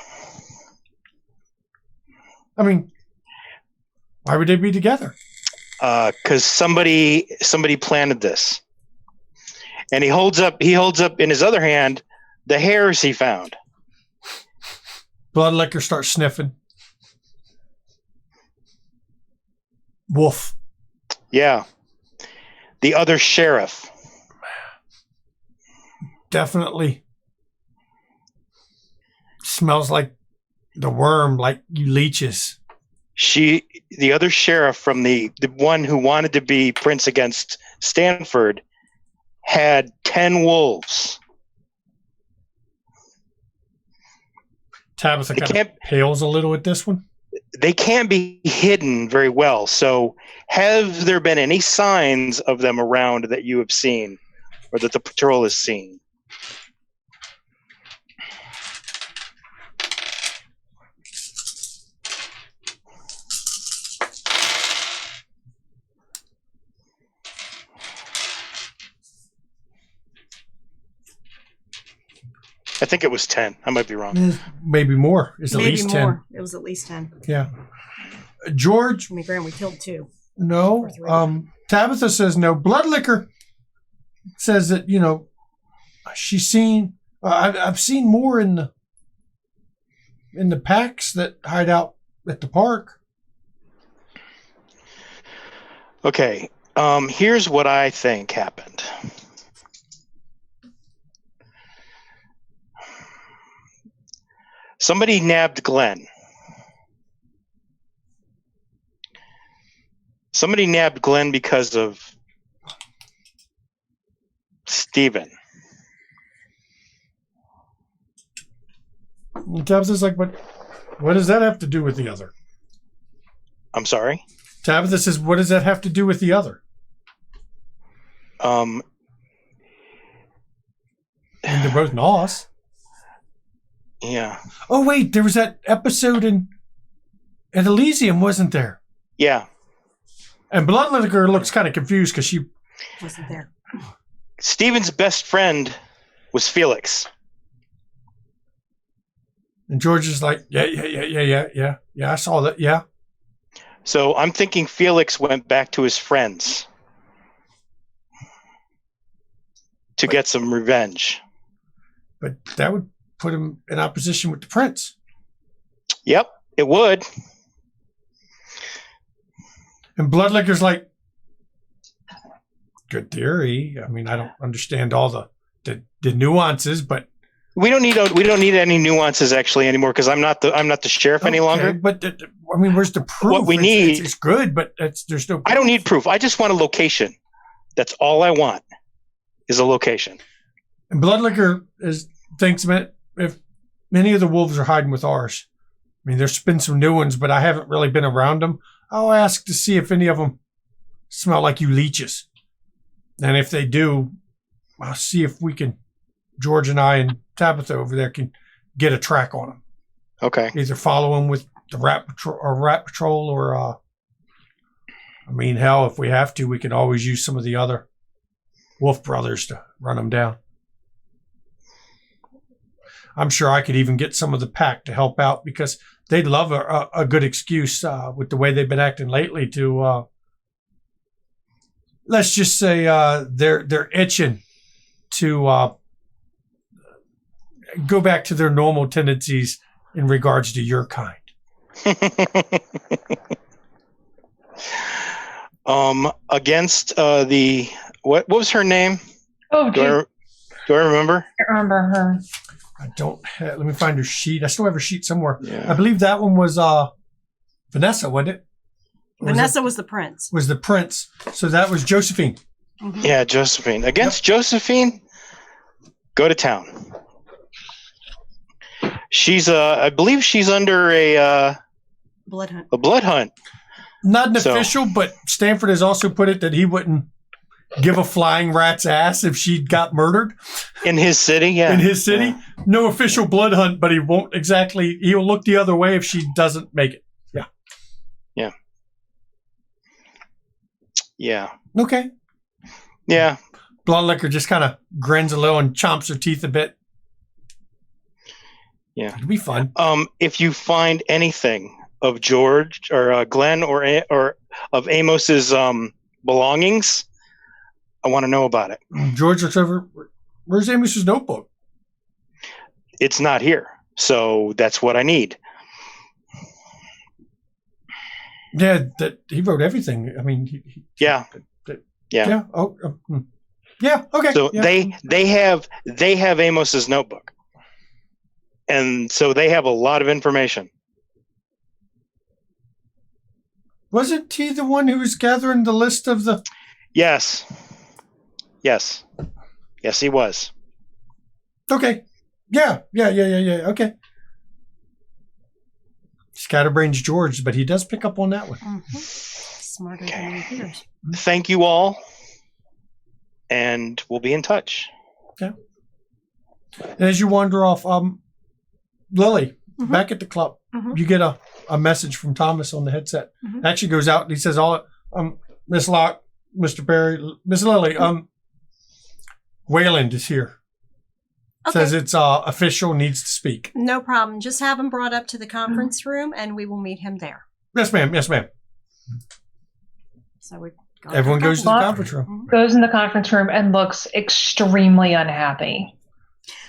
I mean, why would they be together? Because somebody planted this. And he holds up in his other hand the hairs he found. Bloodlicker starts sniffing. Wolf. Yeah. The other sheriff. Definitely smells like the worm, like you leeches. The other sheriff from the one who wanted to be Prince against Stanford had 10 wolves. Tabitha kind of pales a little at this one. They can't be hidden very well. So have there been any signs of them around that you have seen or that the patrol has seen? I think it was 10. I might be wrong. Maybe more. It's at Maybe least more. 10. It was at least 10. Yeah. George, I mean, Graham, we killed 2. no. Or 3. Tabitha says no. Bloodlicker says that, she's seen, I've seen more in the packs that hide out at the park. Okay. Here's what I think happened. Somebody nabbed Glenn. Somebody nabbed Glenn because of Steven. And Tabitha's like, but what does that have to do with the other? I'm sorry? Tabitha says, what does that have to do with the other? And they're both Nos. Yeah. Oh, wait, there was that episode at Elysium, wasn't there? Yeah. And Bloodlicker looks kind of confused because she Wasn't there. Steven's best friend was Felix. And George is like, yeah, I saw that, yeah. So I'm thinking Felix went back to his friends to get some revenge. But that would put him in opposition with the prince. Yep, it would. And Bloodlicker's like, good theory. I mean, I don't understand all the nuances, but We don't need any nuances actually anymore because I'm not the sheriff any longer. But I mean, where's the proof? What we need- it's good, but there's no. I don't need proof. I just want a location. That's all I want is a location. And Bloodlicker thinks if many of the wolves are hiding with ours. I mean, there's been some new ones, but I haven't really been around them. I'll ask to see if any of them smell like you leeches. And if they do, I'll see if we can, George and I and Tabitha over there can get a track on them. Okay. Either follow them with the rat patrol or I mean, hell, if we have to, we can always use some of the other Wolf brothers to run them down. I'm sure I could even get some of the pack to help out because they'd love a good excuse with the way they've been acting lately to, let's just say they're itching to go back to their normal tendencies in regards to your kind. Against the what was her name? Oh, geez. Do I remember? I can't remember her. I don't have, let me find her sheet. I still have her sheet somewhere. Yeah. I believe that one was Vanessa, wasn't it? Vanessa was the prince. Was the prince. So that was Josephine. Mm-hmm. Yeah, Josephine. Against Josephine, go to town. She's I believe she's under a Blood hunt. a blood hunt. Not an official, but Stanford has also put it that he wouldn't give a flying rat's ass if she got murdered In his city, yeah. in his city. Yeah. No official blood hunt, but he won't exactly. He'll look the other way if she doesn't make it. Yeah. Yeah. Yeah. Okay. Yeah. Blonde Liquor just kind of grins a little and chomps her teeth a bit. Yeah. It'll be fun. If you find anything of George or Glenn or of Amos's belongings, I want to know about it. George looks over. Where's Amos's notebook? It's not here, so that's what I need. Yeah, that he wrote everything. I mean, Yeah. Yeah. yeah. Oh, yeah. Okay. So yeah. they have Amos's notebook, and so they have a lot of information. Wasn't he the one who was gathering the list of the? Yes, he was. Okay. Yeah. Okay. Scatterbrain's George, but he does pick up on that one. Mm-hmm. Smarter than he appears. Thank you all, and we'll be in touch. And as you wander off, Lily, Mhm. back at the club, Mhm. you get a message from Thomas on the headset. Mhm. Actually goes out and he says, Miss Locke, Mr. Barry, Miss Lily, Wayland is here. Okay. Says it's official, needs to speak. No problem. Just have him brought up to the conference room, and we will meet him there. Yes, ma'am. Yes, ma'am. So we go. Everyone goes to the Lock. conference room. Goes in the conference room and looks extremely unhappy.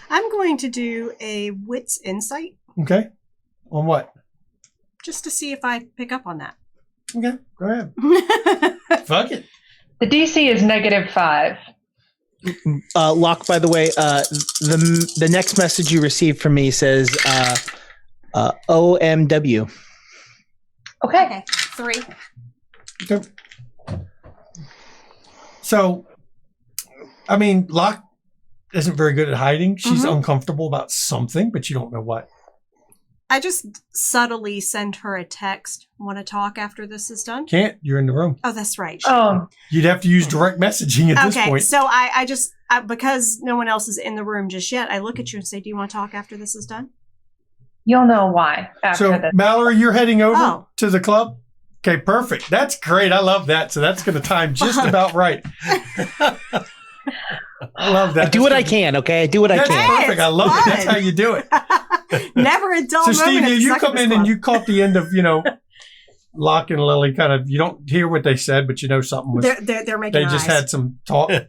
I'm going to do a wits insight Okay. On what? just to see if I pick up on that. Okay. Go ahead. Fuck it. The DC is -5. Locke, by the way, the next message you received from me says OMW. Okay. 3. Okay. So, I mean, Locke isn't very good at hiding. She's uncomfortable about something, but you don't know what. I just subtly send her a text. Want to talk after this is done? Can't. You're in the room. Oh, that's right. Oh, You'd have to use direct messaging at this Okay, point. so I just, because no one else is in the room just yet, I look at you and say, do you want to talk after this is done? you'll know why after So, this. Mallory, you're heading over Oh. to the club? Okay, perfect. That's great. I love that. So that's going to time just about right. I love that. I do what I can, okay? I do what I That's can. perfect. I love it. That's how you do it. Never a dull So, moment. Steve, at the you come Succubus in and Club. you caught the end of, Locke and Lily kind of, you don't hear what they said, but you know something was, They're making they just eyes. had some talk. And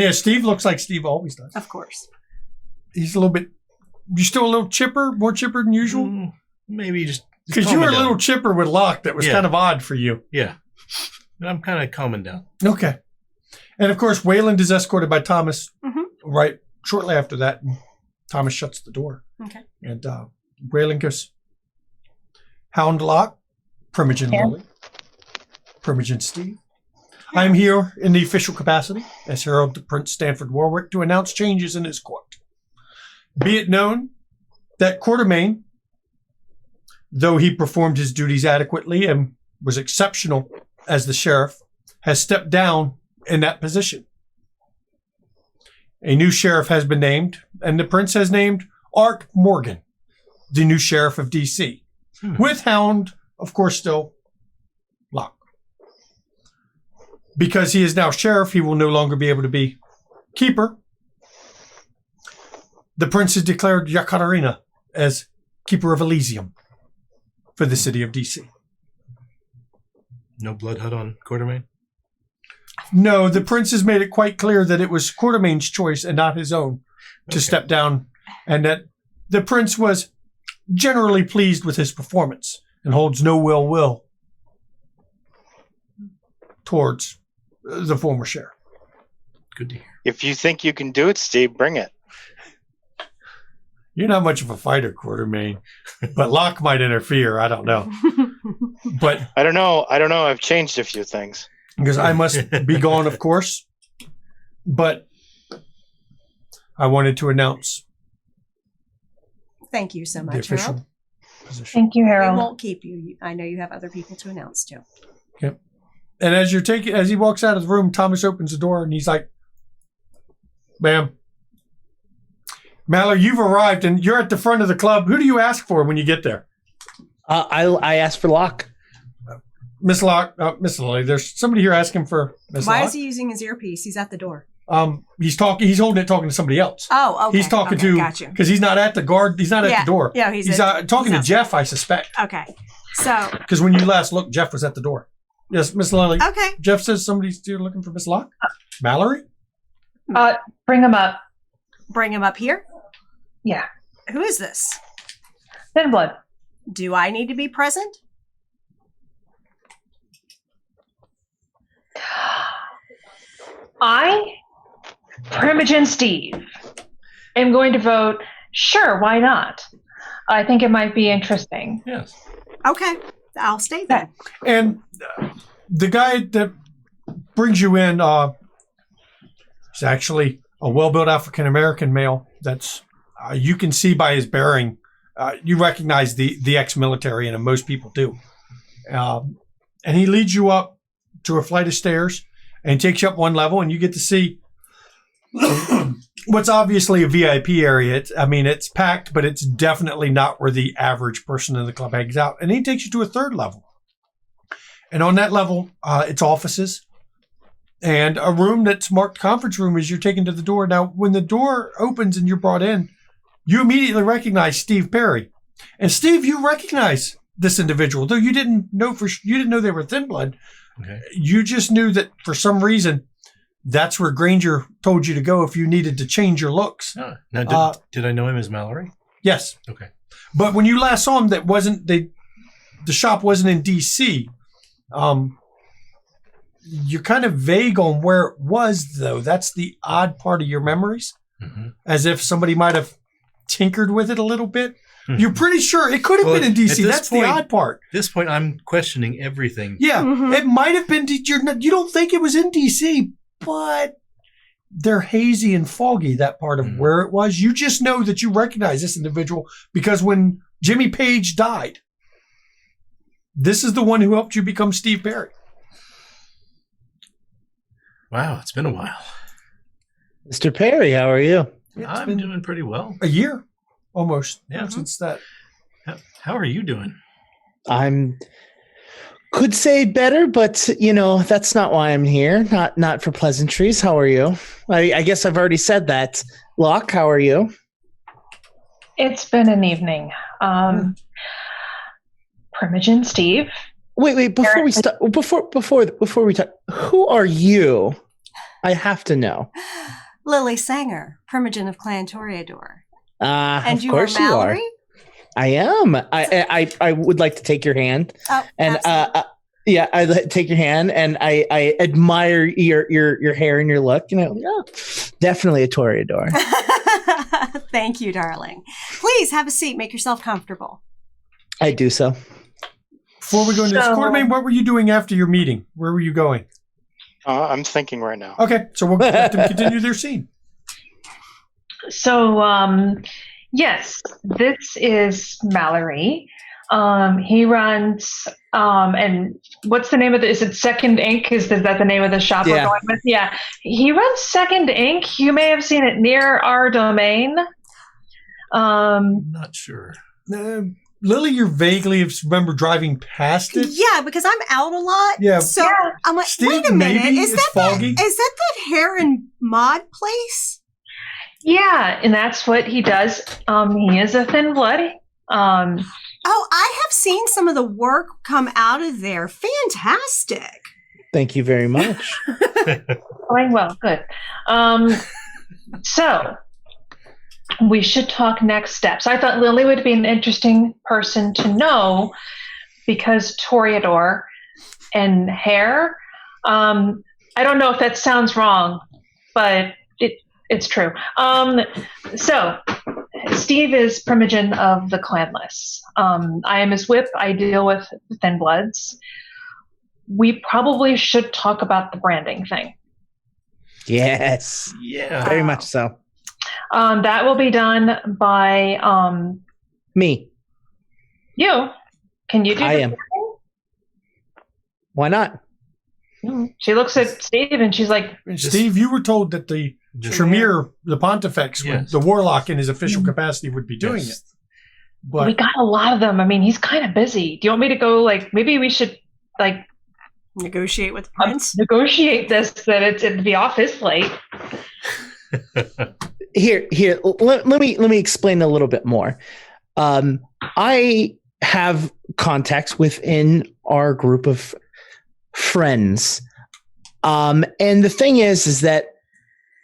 yeah, Steve looks like Steve always does. Of course. He's a little bit, you still a little chipper, more chipper than usual? Maybe just Because you calming were a down. little chipper with Locke. That was Yeah. kind of odd for you. Yeah. I'm kind of calming down. Okay. And of course, Wayland is escorted by Thomas Mhm. right shortly after that. And Thomas shuts the door. Okay. And Wayland goes, Hound Locke, Primogen Yeah. Lily, Primogen Steve. I am here in the official capacity as Herald to Prince Stanford Warwick to announce changes in his court. Be it known that Coterie, though he performed his duties adequately and was exceptional as the sheriff, has stepped down in that position. A new sheriff has been named, and the prince has named Art Morgan, the new sheriff of D.C., with Hound, of course, still Locke. Because he is now sheriff, he will no longer be able to be keeper. The prince has declared Yekaterina as keeper of Elysium for the city of D.C. No blood hunt on Coterie? No, the prince has made it quite clear that it was Courtemain's choice and not his own to step down, and that the prince was generally pleased with his performance and holds no ill will towards the former sheriff. Good to hear. If you think you can do it, Steve, bring it. You're not much of a fighter, Quartermain, but Locke might interfere. I don't know. But I don't know. I've changed a few things. Because I must be gone, of course. But I wanted to announce Thank you so the much, Harold. official position. Thank you, We Harold. won't keep you. I know you have other people to announce to. And as he walks out of the room, Thomas opens the door and he's like, "Ma'am, Mallory, you've arrived and you're at the front of the club. Who do you ask for when you get there?" I asked for Locke. Miss Locke, Miss Lily, there's somebody here asking for Miss Why Locke. is he using his earpiece? He's at the door. He's holding it, talking to somebody else. Oh, okay. He's talking okay, to, Gotcha. because he's not at the guard, he's not at the door. Yeah, He's talking to outside. Jeff, I suspect. Okay. So. Because when you last looked, Jeff was at the door. Yes, Miss Lily. Okay. Jeff says somebody's here looking for Miss Locke. Mallory? Bring him up. Bring him up here. Yeah. Who is this? Thin blood. Do I need to be present? I, Primogen Steve, am going to vote. Sure, why not? I think it might be interesting. Yes. Okay. I'll stay then. And the guy that brings you in is actually a well-built African-American male that's, you can see by his bearing, you recognize the ex-military, and most people do. And he leads you up to a flight of stairs and takes you up one level, and you get to see what's obviously a VIP area. It's packed, but it's definitely not where the average person in the club hangs out. And he takes you to a third level. And on that level, it's offices and a room that's marked conference room as you're taken to the door. Now, when the door opens and you're brought in, you immediately recognize Steve Perry. And Steve, you recognize this individual, though you didn't know they were Thin Blood. Okay. You just knew that for some reason, that's where Granger told you to go if you needed to change your looks. Oh. Now, did I know him as Mallory? Yes. Okay. But when you last saw him, the shop wasn't in DC. You're kind of vague on where it was, though. That's the odd part of your memories. Mm-hmm. As if somebody might have tinkered with it a little bit. You're pretty sure it could have been in DC. That's the odd part. At this point, I'm questioning everything. Yeah, It might have been. You don't think it was in DC, but they're hazy and foggy, that part of where it was. You just know that you recognize this individual because when Jimmy Page died, this is the one who helped you become Steve Perry. Wow, it's been a while. Mr. Perry, how are you? I'm doing pretty well. A year, almost. Yeah. Since that. How are you doing? Could say better, but that's not why I'm here. Not for pleasantries. How are you? I guess I've already said that. Locke, how are you? It's been an evening. Primogen Steve. Wait! Before we start, before we talk, who are you? I have to know. Lily Sanger, Primogen of Clan Toreador. And you are Mallory? You are. I am. I would like to take your hand. Oh, and absolutely. I take your hand and I admire your hair and your look. Definitely a Toreador. Thank you, darling. Please have a seat. Make yourself comfortable. I do so. Before we go into this, Quartermain, what were you doing after your meeting? Where were you going? I'm thinking right now. Okay, so we'll let them continue their scene. So, yes, this is Mallory. He runs, and what's the name of is it Second Ink? Is that the name of the shop we're going with? Yeah. He runs Second Ink. You may have seen it near our domain. Not sure. Lily, you vaguely remember driving past it? Yeah, because I'm out a lot. Yeah. So I'm like, Steve, wait a minute. maybe Is it's foggy? that hair and mod place? Yeah, and that's what he does. He is a Thin Blood. Oh, I have seen some of the work come out of there. Fantastic. Thank you very much. Going well, good. So we should talk next steps. I thought Lily would be an interesting person to know because Toreador and hair. I don't know if that sounds wrong, but It's true. So Steve is Primogen of the Clanless. I am his whip. I deal with Thin Bloods. We probably should talk about the branding thing. Yes. Yeah. Very much so. That will be done by Me. you. Can you do I am. Why not? She looks at Steve and she's like, Steve, you were told that the Tremere, the Pontifex, the Warlock in his official capacity would be doing it. But we got a lot of them. I mean, he's kind of busy. Do you want me to go, maybe we should, negotiate with the prince? Negotiate this, that it'd be off his plate. Here. Let me explain a little bit more. I have contacts within our group of friends, and the thing is that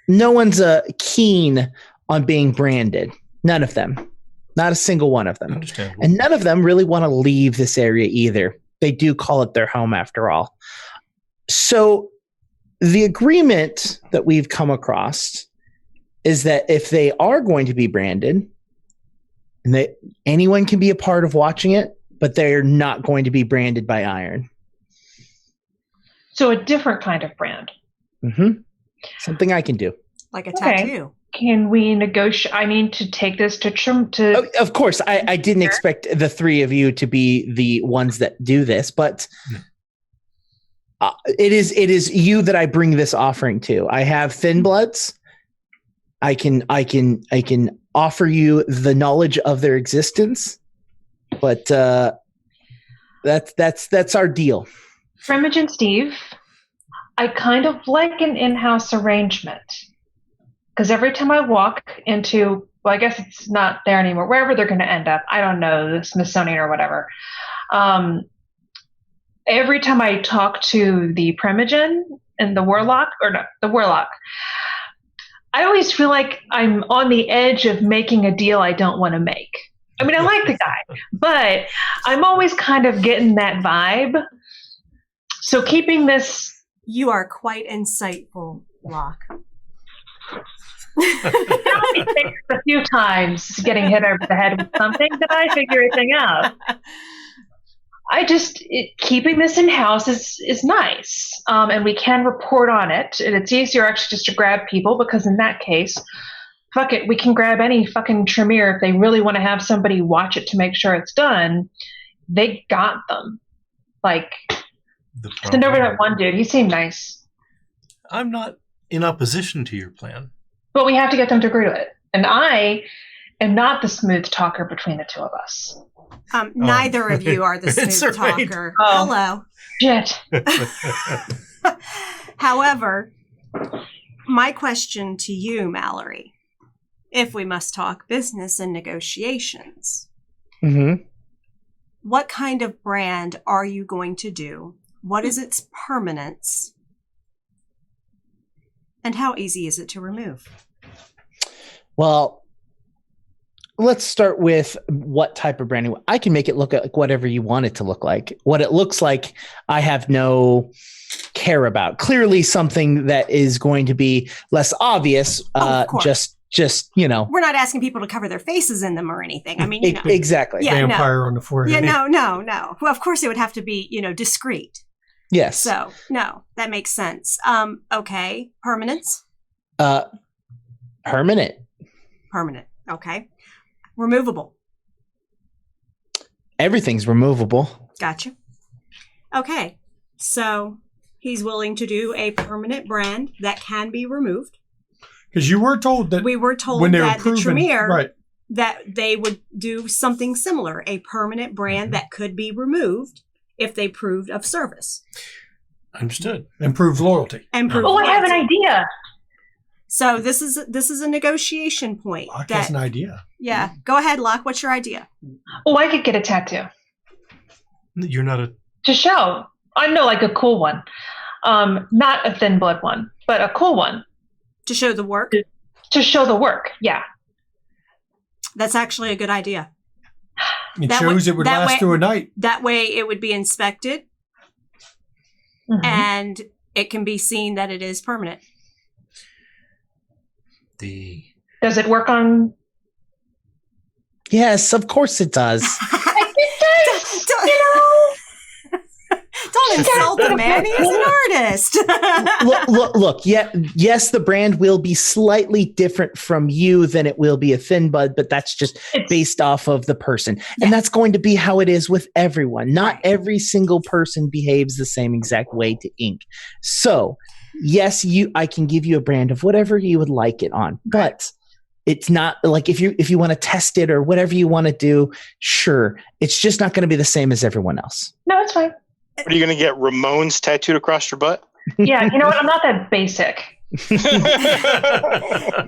no one's keen on being branded. None of them, not a single one of them, Understandable. and none of them really want to leave this area either. They do call it their home after all. So the agreement that we've come across is that if they are going to be branded, and that anyone can be a part of watching it, but they're not going to be branded by Iron. So a different kind of brand. Mm-hmm. Something I can do. Like a tattoo. Can we negotiate? I mean, to take this to Of course, I didn't expect the three of you to be the ones that do this, but it is you that I bring this offering to. I have Thin Bloods. I can offer you the knowledge of their existence, but that's our deal. Primogen Steve, I kind of like an in-house arrangement. Because every time I walk into, well, I guess it's not there anymore, wherever they're going to end up, I don't know, the Smithsonian or whatever. Every time I talk to the Primogen and the Warlock, I always feel like I'm on the edge of making a deal I don't want to make. I mean, I like the guy, but I'm always kind of getting that vibe. So keeping this... You are quite insightful, Locke. A few times getting hit over the head with something that I figure everything out. Keeping this in house is nice, and we can report on it, and it's easier actually just to grab people, because in that case, fuck it, we can grab any fucking Tremere if they really want to have somebody watch it to make sure it's done. They got them. Send over that one dude. He seemed nice. I'm not in opposition to your plan. But we have to get them to agree to it. And I am not the smooth talker between the two of us. Neither of you are the smooth talker. Oh. Hello. Shit. However, my question to you, Mallory, if we must talk business and negotiations, what kind of brand are you going to do? What is its permanence? And how easy is it to remove? Well, let's start with what type of branding. I can make it look like whatever you want it to look like. What it looks like, I have no care about. Clearly something that is going to be less obvious. Just, you know. We're not asking people to cover their faces in them or anything. I mean, exactly. Yeah, vampire on the forehead. Yeah, no. Well, of course it would have to be, discreet. Yes. So, no, that makes sense. Okay. Permanence? Permanent. Permanent. Okay. Removable. Everything's removable. Gotcha. Okay. So he's willing to do a permanent brand that can be removed. Because you were told that we were told when they that were proven, the Tremere, right, that they would do something similar, a permanent brand that could be removed if they proved of service. Understood. Improve loyalty. I have an idea. So this is a negotiation point. Locke has an idea. Yeah. Go ahead, Locke. What's your idea? Oh, I could get a tattoo. You're not a... To show. I know, like a cool one. Not a Thin Blood one, but a cool one. To show the work? To show the work, yeah. That's actually a good idea. It shows it would last through a night. That way it would be inspected and it can be seen that it is permanent. Does it work on? Yes, of course it does. Don't insult the man. He's an artist. Look. Yeah, yes, the brand will be slightly different from you than it will be a Thin Bud, but that's just based off of the person. And that's going to be how it is with everyone. Not every single person behaves the same exact way to ink. So, yes, I can give you a brand of whatever you would like it on, but it's not like if you want to test it or whatever you want to do, sure. It's just not going to be the same as everyone else. No, it's fine. Are you going to get Ramones tattooed across your butt? Yeah, you know what? I'm not that basic.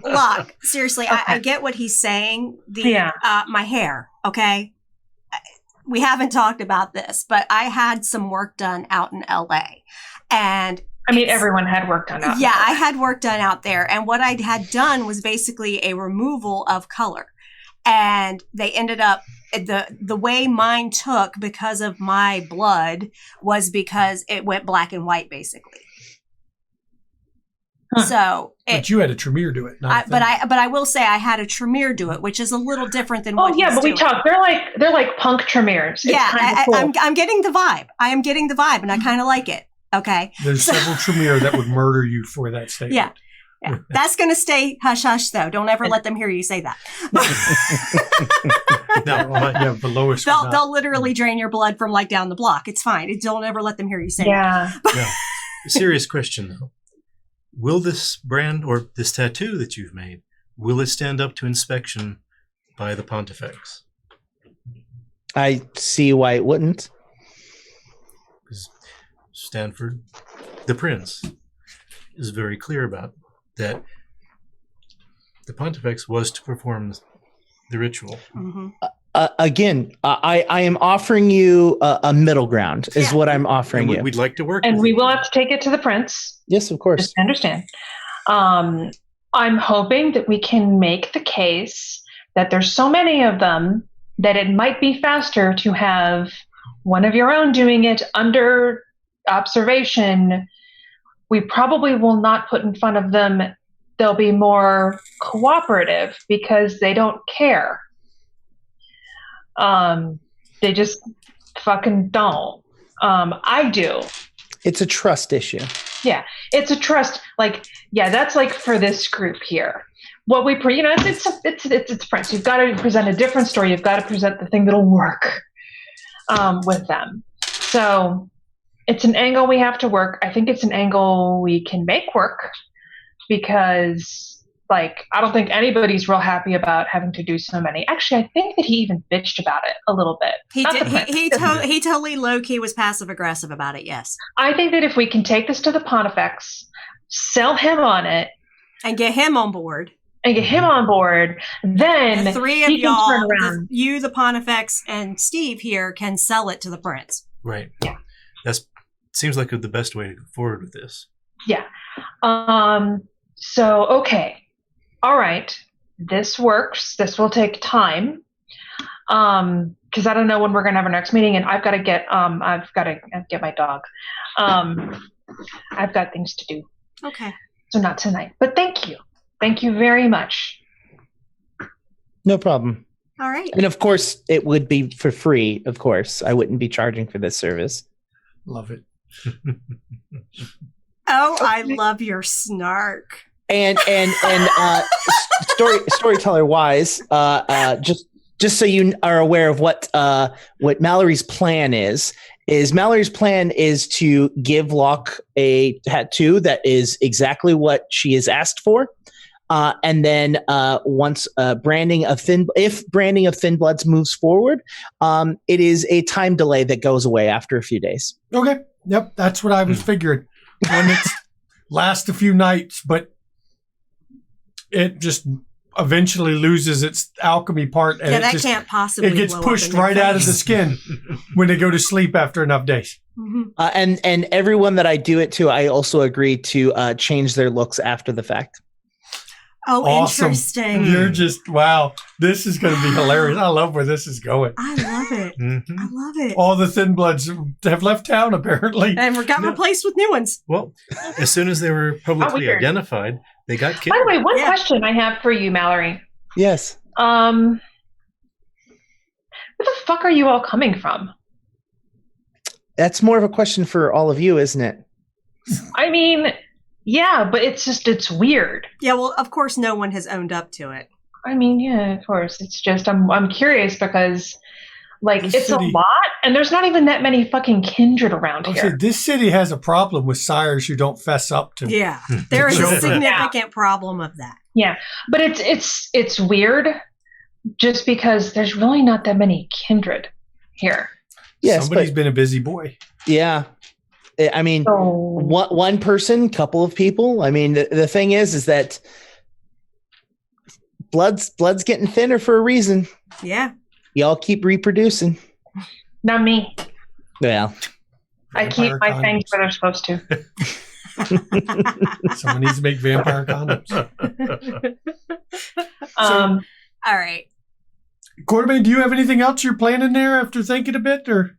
Locke, seriously, okay. I get what he's saying. My hair, okay? We haven't talked about this, but I had some work done out in LA. And I mean, everyone had work done out there. Yeah, I had work done out there. And what I had done was basically a removal of color. And they ended up, the way mine took because of my blood was because it went black and white, basically. Huh. So, but you had a Tremere do it. But I will say I had a Tremere do it, which is a little different than what. Oh yeah, but we talked. They're like punk Tremeres. Yeah, cool. I'm getting the vibe. I am getting the vibe, and I kind of like it. Okay. There's several Tremere that would murder you for that statement. Yeah. Yeah. That's going to stay hush hush, though. Don't ever let them hear you say that. The lowest. They'll literally drain your blood from like down the block. It's fine. Don't ever let them hear you say that. Yeah. Serious question though. Will this brand or this tattoo that you've made, will it stand up to inspection by the Pontifex? I see why it wouldn't. Because Stanford, the Prince, is very clear about that the Pontifex was to perform the ritual. Mm-hmm. Again, I am offering you a middle ground is what I'm offering you. We'd like to work and with we you. will have to take it to the prince. Yes, of course. Just understand. I'm hoping that we can make the case that there's so many of them that it might be faster to have one of your own doing it under observation. We probably will not put in front of them. They'll be more cooperative because they don't care. They just fucking don't. I do. It's a trust issue. Yeah, it's a trust. That's like for this group here. What we, it's Prince. You've got to present a different story. You've got to present the thing that'll work with them. So it's an angle we have to work. I think it's an angle we can make work because, I don't think anybody's real happy about having to do so many. Actually, I think that he even bitched about it a little bit. He totally low-key was passive-aggressive about it, yes. I think that if we can take this to the Pontifex, sell him on it. And get him on board. Then the three of y'all, you, the Pontifex, and Steve here can sell it to the prince. Right. Yeah. Seems like the best way to go forward with this. Yeah. So, okay. All right. This works. This will take time. Because I don't know when we're going to have our next meeting, and I've got to get my dog. I've got things to do. Okay. So not tonight, but thank you. Thank you very much. No problem. All right. And of course, it would be for free. Of course, I wouldn't be charging for this service. Love it. Oh, I love your snark. And storyteller wise, just so you are aware of what Mallory's plan is Mallory's plan is to give Locke a tattoo that is exactly what she has asked for. And then once branding of Thin Bloods moves forward, it is a time delay that goes away after a few days. Okay. Yep. That's what I was figuring. When it lasts a few nights, but it just eventually loses its alchemy part. And that can't possibly. It gets pushed right out of the skin when they go to sleep after enough days. Mm-hmm. And everyone that I do it to, I also agree to change their looks after the fact. Oh, awesome. interesting. You're just, wow. This is going to be hilarious. I love where this is going. I love it. I love it. All the Thin Bloods have left town, apparently. And got replaced with new ones. Well, as soon as they were publicly identified, they got killed. By the way, one question I have for you, Mallory. Yes. Where the fuck are you all coming from? That's more of a question for all of you, isn't it? I mean, yeah, but it's weird. Yeah, well, of course, no one has owned up to it. I mean, yeah, of course. It's just I'm curious because, like, This it's city- a lot, and there's not even that many fucking kindred around I'll say, here. this city has a problem with sires who don't fess up to. Yeah, there is a Children. significant problem of that. Yeah, but it's weird, just because there's really not that many kindred here. Yes, Somebody's but been a busy boy. yeah. I mean, So one person, couple of people. I mean, the thing is that blood's getting thinner for a reason. Yeah. Y'all keep reproducing. not me. Well, I keep Vampire my things condoms. where they're supposed to. Someone needs to make vampire condoms. Um, All right. Quartermain, do you have anything else you're planning there after thinking a bit, or?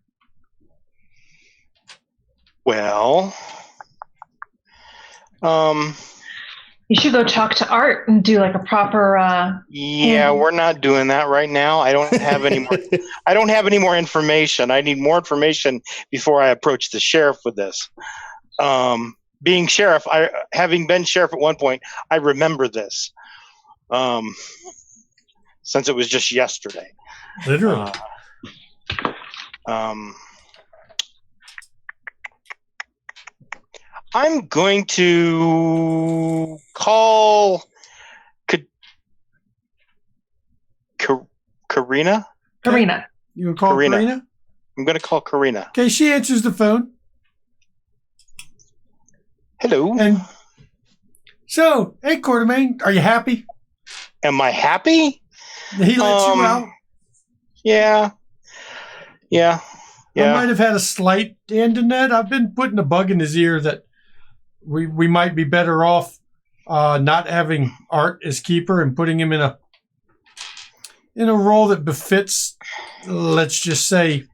Well, you should go talk to Art and do like a proper. yeah, we're not doing that right now. I don't have any more. I don't have any more information. I need more information before I approach the sheriff with this. Being sheriff, having been sheriff at one point, I remember this. Since it was just yesterday. Literally. I'm going to call Karina. Karina. You gonna call Karina. Karina? I'm going to call Karina. Okay, she answers the phone. Hello. And so, hey, Quartermain, are you happy? Am I happy? He lets you out. Yeah. I might have had a slight hand in that. I've been putting a bug in his ear that we might be better off not having Art as keeper and putting him in a role that befits, let's just say,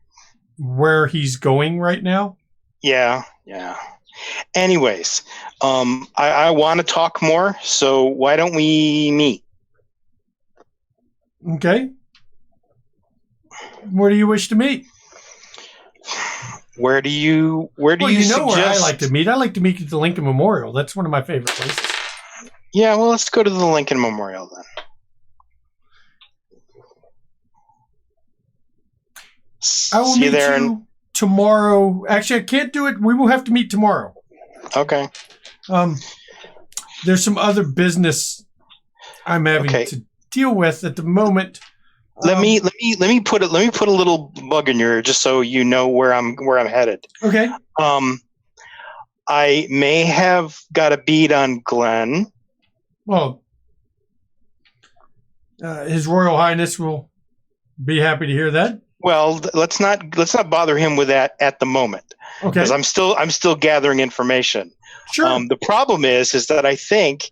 where he's going right now. Yeah. Anyways, I want to talk more, so why don't we meet? Okay. Where do you wish to meet? Where do you Well, you know suggest? where I like to meet. I like to meet at the Lincoln Memorial. That's one of my favorite places. Yeah, well, let's go to the Lincoln Memorial then. I will See you meet there. you tomorrow. Actually, I can't do it. We will have to meet tomorrow. Okay. There's some other business I'm having to deal with at the moment. Let me put a little bug in your ear just so you know where I'm headed. Okay. I may have got a bead on Glenn. Well, His Royal Highness will be happy to hear that. Well, let's not bother him with that at the moment. Okay. Because I'm still gathering information. Sure. The problem is that I think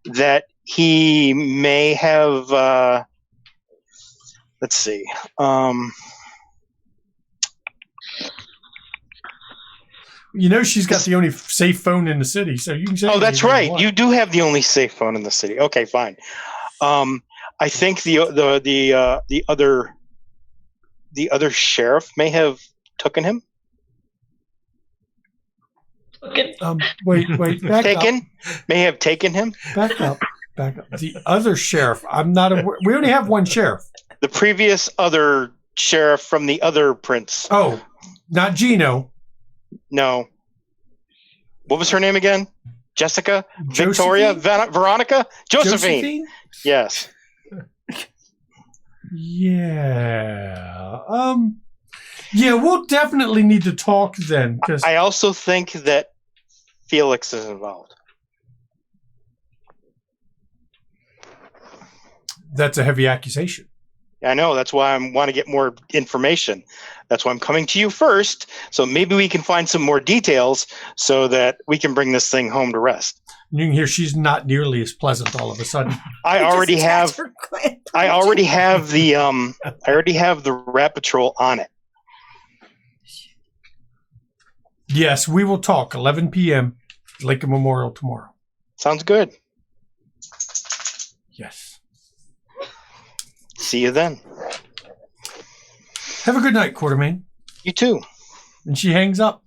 that he may have. Let's see. You know she's got the only safe phone in the city, so you can say. Oh, that's right. You do have the only safe phone in the city. Okay, fine. I think the other sheriff may have taken him. Wait. Back Taken? up. May have taken him. Back up. The other sheriff. I'm not aware. We only have one sheriff. The previous other sheriff from the other prince. Oh, not Gino. No. What was her name again? Jessica? Josephine? Victoria? Veronica? Josephine. Yes. Yeah. Yeah, we'll definitely need to talk then. Because I also think that Felix is involved. that's a heavy accusation. I know. That's why I want to get more information. That's why I'm coming to you first. So maybe we can find some more details so that we can bring this thing home to rest. You can hear she's not nearly as pleasant all of a sudden. I already have the rat patrol on it. Yes, we will talk. 11 p.m. Lincoln Memorial tomorrow. Sounds good. Yes. See you then. Have a good night, Quartermain. You too. And she hangs up.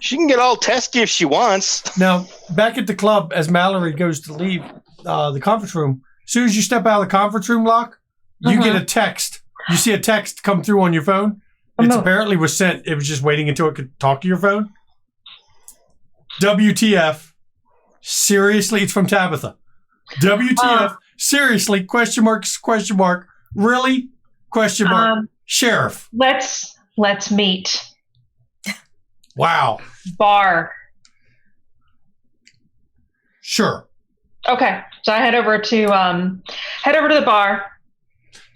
She can get all testy if she wants. Now, back at the club, as Mallory goes to leave the conference room, as soon as you step out of the conference room, Locke, you get a text. You see a text come through on your phone. It apparently was sent. It was just waiting until it could talk to your phone. WTF. Seriously, it's from Tabitha. WTF. Seriously, question mark. Really? Question mark. Sheriff. Let's meet. Wow. Bar. Sure. Okay, so I head over to the bar.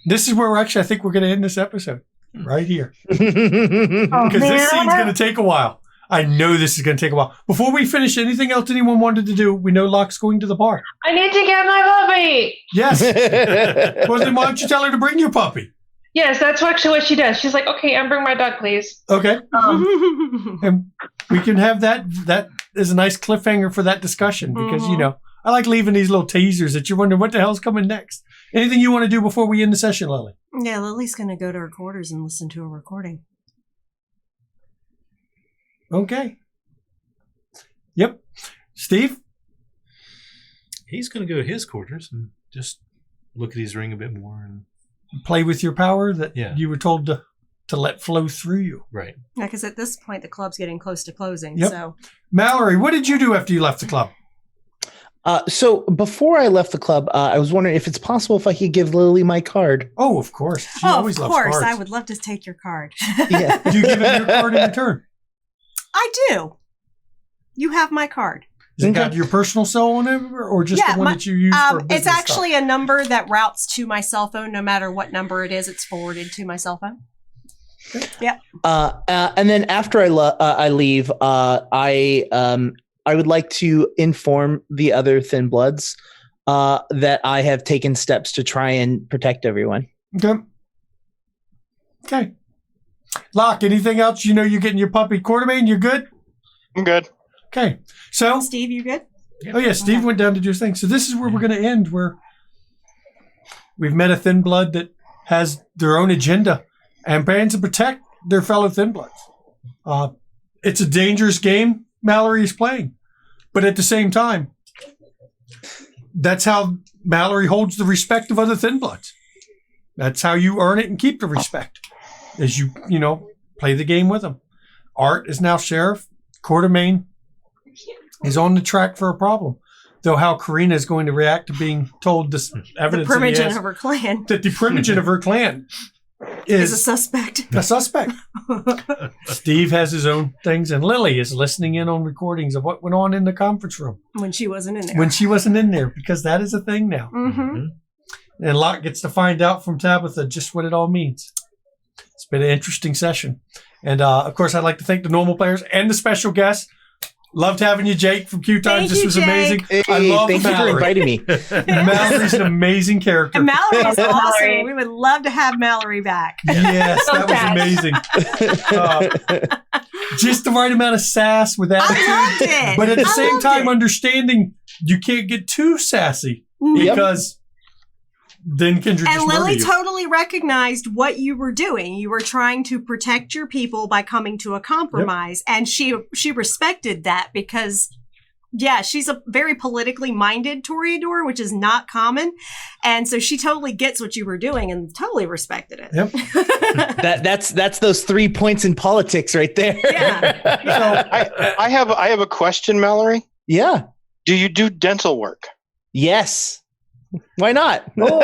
This is where I think we're going to end this episode. Right here. Because Because this scene's going to take a while. I know this is going to take a while. Before we finish, anything else anyone wanted to do? We know Locke's going to the bar. I need to get my puppy. Yes. Well, then why don't you tell her to bring your puppy? Yes, that's actually what she does. She's like, okay, bring my dog, please. Okay. And we can have that. That is a nice cliffhanger for that discussion because, I like leaving these little teasers that you're wondering what the hell's coming next. Anything you want to do before we end the session, Lily? Yeah, Lily's going to go to her quarters and listen to a recording. Okay. Yep. Steve? He's going to go to his quarters and just look at his ring a bit more and play with your power that Yeah. you were told to let flow through you. right. Yeah, because at this point, the club's getting close to closing. Yep. So Mallory, what did you do after you left the club? So before I left the club, I was wondering if it's possible if I could give Lily my card. Oh, of course. She always of loves course, cards. I would love to take your card. Yeah. Do you give him your card in return? I do. You have my card. Has it got your personal cell on it or just the one that you use for business it's actually a number that routes to my cell phone. No matter what number it is, it's forwarded to my cell phone. Yep. And then after I leave, I would like to inform the other Thin Bloods that I have taken steps to try and protect everyone. Okay. Locke, anything else? You're getting your puppy. Quartermain, you're good? I'm good. Okay. So, Steve, you good? oh yeah, Steve went down to do his thing. So this is where we're going to end, where we've met a Thin Blood that has their own agenda and plans to protect their fellow Thin Bloods. It's a dangerous game Mallory is playing. But at the same time, that's how Mallory holds the respect of other Thin Bloods. That's how you earn it and keep the respect, as you play the game with them. Art is now sheriff. Quartermain is on the track for a problem. Though how Karina is going to react to being told this evidence The primogen of her clan. that the primogen of her clan is a suspect. A suspect. Steve has his own things, and Lily is listening in on recordings of what went on in the conference room. When she wasn't in there. When she wasn't in there, because that is a thing now. Mm-hmm. And Locke gets to find out from Tabitha just what it all means. It's been an interesting session. And, of course, I'd like to thank the normal players and the special guests. Loved having you, Jake, from Q Times. This was Jake. amazing. Hey, I love thank you for Mallory. inviting me. Mallory's an amazing character. And Mallory is awesome. Mallory. We would love to have Mallory back. Yes, that was amazing. Just the right amount of sass with attitude. I loved it. But at the I same loved time, it. understanding you can't get too sassy because then Kendra And just murder Lily you. totally recognized what you were doing. You were trying to protect your people by coming to a compromise. And she respected that because, yeah, she's a very politically minded Toreador, which is not common. And so she totally gets what you were doing and totally respected it. Yep. That's those 3 points in politics right there. Yeah. So, I have a question, Mallory. Yeah. Do you do dental work? Yes. Why not? Oh.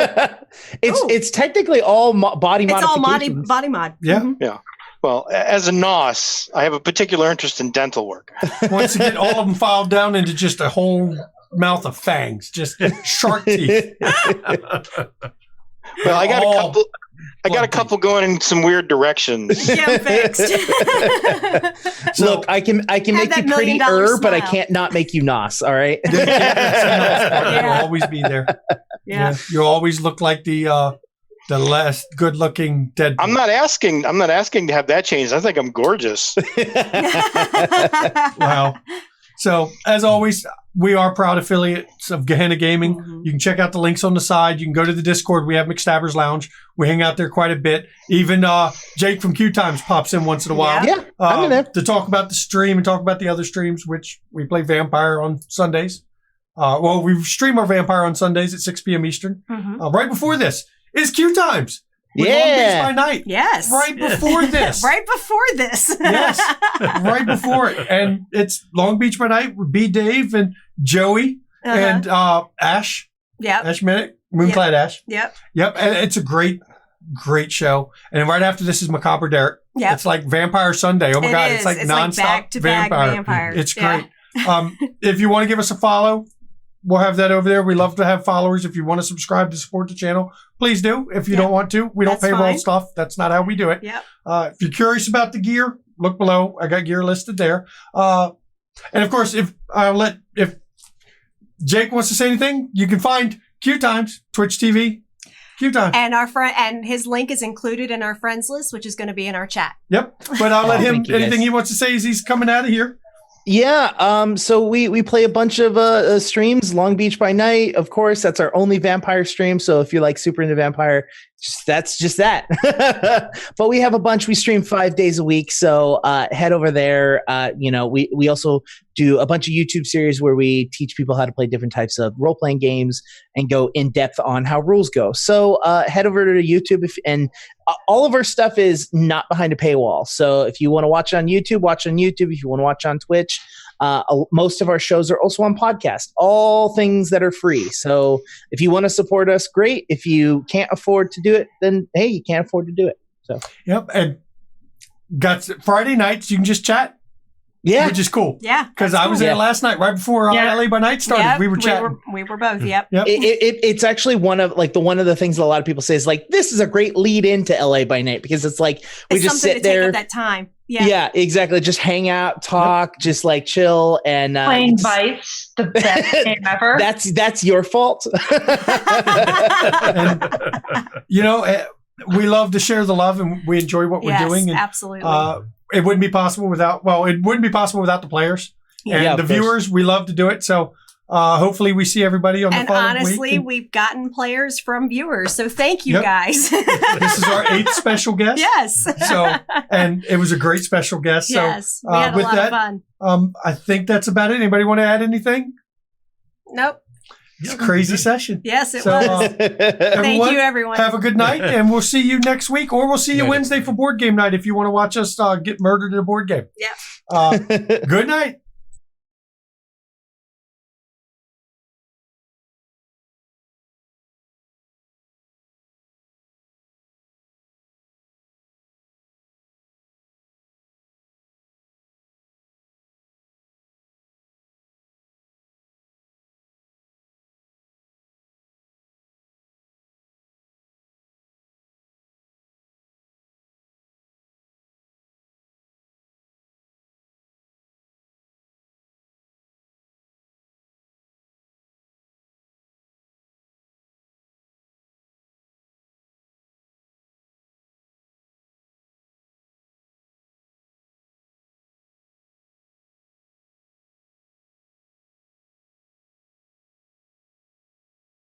It's technically all body It's all modifications. body mod. yeah. Mhm. Well, as a NOS, I have a particular interest in dental work. Once you get all of them filed down into just a whole mouth of fangs, just shark teeth. Well, I got a couple. I got a couple going in some weird directions. Get 'em fixed. Look, I can make you prettier, but I can't not make you nos. All right. You'll always be there. Yeah. You always look like the less good-looking Deadpool. I'm not asking to have that changed. I think I'm gorgeous. Wow. So, as always, we are proud affiliates of Gehenna Gaming. Mhm. You can check out the links on the side. You can go to the Discord. We have McStabber's Lounge. We hang out there quite a bit. Even Jake from Q Times pops in once in a while. Yeah, I'm in there. To talk about the stream and talk about the other streams, which we play Vampire on Sundays. Well, we stream our Vampire on Sundays at 6 p.m. Eastern. Mhm. Right before this is Q Times. With Yeah. Long Beach by Night. Yes. Right before this. Right before this. Yes. Right before it. And it's Long Beach by Night with B. Dave and Joey and Ash. Yep. Ash Minute. Moonclad Ash. Yep. Yep. And it's a great show. And right after this is Macabre Derek. Yep. It's like Vampire Sunday. Oh my God. is. It's like nonstop back-to-back vampire. It's Yeah. great. If you want to give us a follow, we'll have that over there. We love to have followers. If you want to subscribe to support the channel, please do. If you don't want to, we don't That's pay roll fine. stuff. That's not how we do it. Yep. If you're curious about the gear, look below. I got gear listed there. And of course, if Jake wants to say anything, you can find Q Times, Twitch TV, Q Times. And our friend, and his link is included in our friends list, which is going to be in our chat. Yep. But I'll let him, thank you, anything guys. he wants to say as he's coming out of here. Yeah. So we play a bunch of streams. Long Beach by Night, of course. That's our only vampire stream. So if you're like super into vampire, that's just that. But we have a bunch. We stream 5 days a week. So head over there. We also do a bunch of YouTube series where we teach people how to play different types of role playing games and go in depth on how rules go. So head over to YouTube and all of our stuff is not behind a paywall. So if you want to watch on YouTube, watch on YouTube. If you want to watch on Twitch, most of our shows are also on podcast, all things that are free. So if you want to support us, great. If you can't afford to do it, then hey, you can't afford to do it. So Yep. And got Friday nights, you can just chat. yeah, Which is cool. Yeah. Because that's I was cool. there last night, right before Yeah. LA by Night started. Yep, We were chatting. We were both. Yep. Yep. it's actually one of the things that a lot of people say is like, this is a great lead into LA by Night because it's like we It's just something sit to take there. up that time. Yeah. Yeah, exactly. Just hang out, talk, just like chill, and Playing just- Bites, the best game ever. That's your fault. And, we love to share the love and we enjoy what we're Yes, doing. And absolutely. it wouldn't be possible without the players and Yeah, the of course. viewers. We love to do it. So hopefully we see everybody on the And following honestly, week. And we've gotten players from viewers. So thank you Yep. guys. this is our 8th special guest. Yes. So, and it was a great special guest. Yes. So We had a with lot that, of fun. I think that's about it. Anybody want to add anything? Nope. It's a crazy session. Yes, it So, was. Thank everyone, you, everyone. have a good night, and we'll see you next week, or we'll see you Wednesday for board game night if you want to watch us get murdered in a board game. Yeah. Good night.